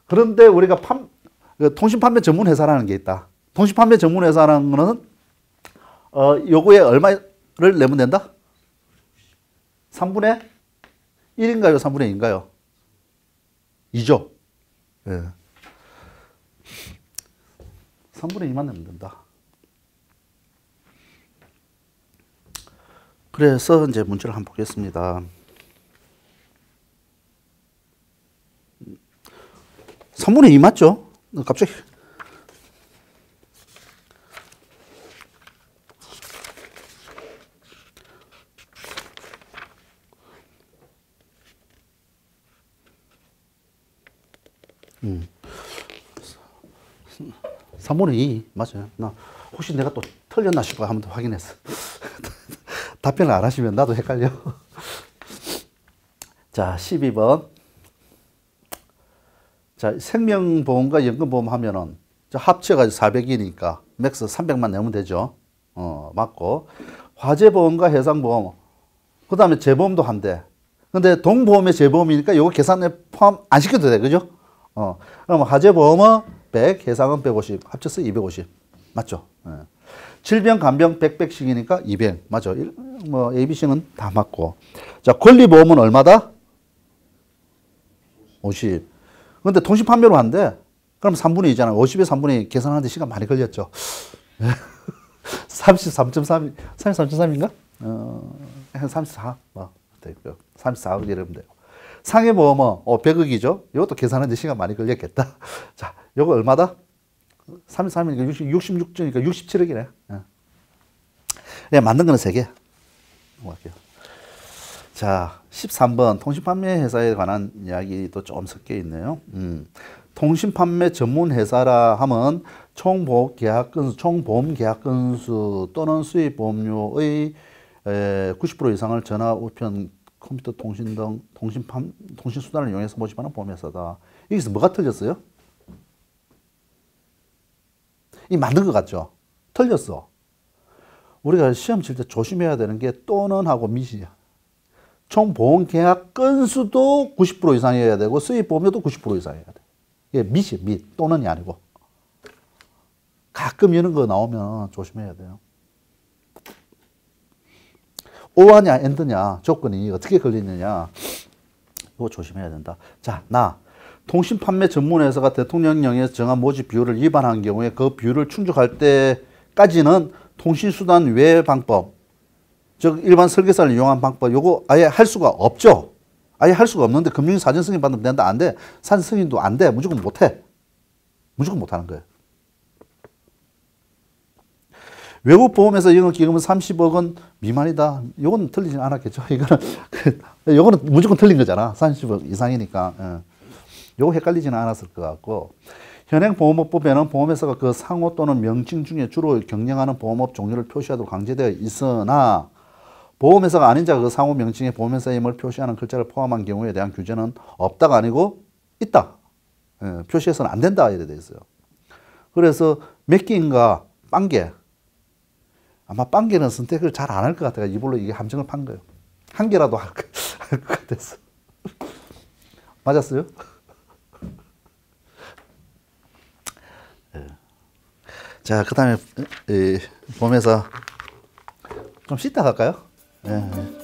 Speaker 1: 그런데 우리가 통신판매 전문회사라는 게 있다. 통신판매 전문회사라는 거는 요거에 얼마를 내면 된다? 3분의 1인가요? 3분의 2인가요? 2죠. 예. 3분의 2만 내면 된다. 그래서 이제 문제를 한번 보겠습니다. 3분의 2 맞죠? 갑자기. 음. 3분의 2 맞아요. 혹시 내가 또 틀렸나 싶어 한번 더 확인했어. 답변을 안 하시면 나도 헷갈려. 자, 12번. 자, 생명보험과 연금보험 하면은 합쳐가 400이니까 맥스 300만 내면 되죠. 맞고. 화재보험과 해상보험. 그 다음에 재보험도 한대. 근데 동보험의 재보험이니까 이거 계산에 포함 안 시켜도 돼. 그죠? 그럼 화재보험은 100, 해상은 150. 합쳐서 250. 맞죠? 질병, 간병, 100, 100씩이니까 200. 맞죠? 뭐, ABC는 다 맞고. 자, 권리보험은 얼마다? 50. 근데 통신 판매로 한대. 그럼 3분의 2잖아. 50에 3분의 2 계산하는데 시간 많이 걸렸죠. 33.3, 33.3인가? 한 34. 뭐, 되고요. 34억 이러면 되고. 상해보험은 100억이죠. 이것도 계산하는데 시간 많이 걸렸겠다. 자, 요거 얼마다? 33이니까 66조니까 67억이네. 네, 만든 거는 3개. 넘어갈게요. 자, 13번 통신판매 회사에 관한 이야기도 좀 섞여 있네요. 통신판매 전문 회사라 하면 총보험 계약 건수, 총보험 계약 건수 또는 수입 보험료의 90% 이상을 전화, 우편, 컴퓨터 통신 등 통신 수단을 이용해서 모집하는 보험회사다. 여기서 뭐가 틀렸어요? 이 만든 것 같죠? 틀렸어. 우리가 시험 칠 때 조심해야 되는 게 또는 하고 밋이야. 총 보험 계약 건수도 90% 이상이어야 되고 수입 보험료도 90% 이상이어야 돼. 이게 밋이 밋, 또는이 아니고. 가끔 이런 거 나오면 조심해야 돼요. 오하냐 엔드냐 조건이 어떻게 걸리느냐 이거 조심해야 된다. 자, 통신 판매 전문 회사가 대통령령에서 정한 모집 비율을 위반한 경우에 그 비율을 충족할 때까지는 통신수단 외 방법, 즉 일반 설계사를 이용한 방법, 요거 아예 할 수가 없죠. 아예 할 수가 없는데 금융 사전 승인 받으면 된다. 안 돼. 사전 승인도 안 돼. 무조건 못 해. 무조건 못 하는 거예요. 외국 보험에서 영업 기금은 30억은 미만이다. 요건 틀리진 않았겠죠. 요거는 무조건 틀린 거잖아. 30억 이상이니까. 요거 헷갈리지는 않았을 것 같고. 현행 보험업법에는 보험회사가 그 상호 또는 명칭 중에 주로 경영하는 보험업 종류를 표시하도록 강제되어 있으나 보험회사가 아닌 자가 그 상호 명칭에 보험회사임을 표시하는 글자를 포함한 경우에 대한 규제는 없다가 아니고 있다. 표시해서는 안 된다 이래 돼 있어요. 그래서 몇 개인가 빵개. 아마 빵개는 선택을 잘 안 할 것 같아요. 이걸로 이게 함정을 판 거예요. 한 개라도 할 것 같았어. 맞았어요? 자, 그 다음에 보면서 좀 씻다 갈까요? 예.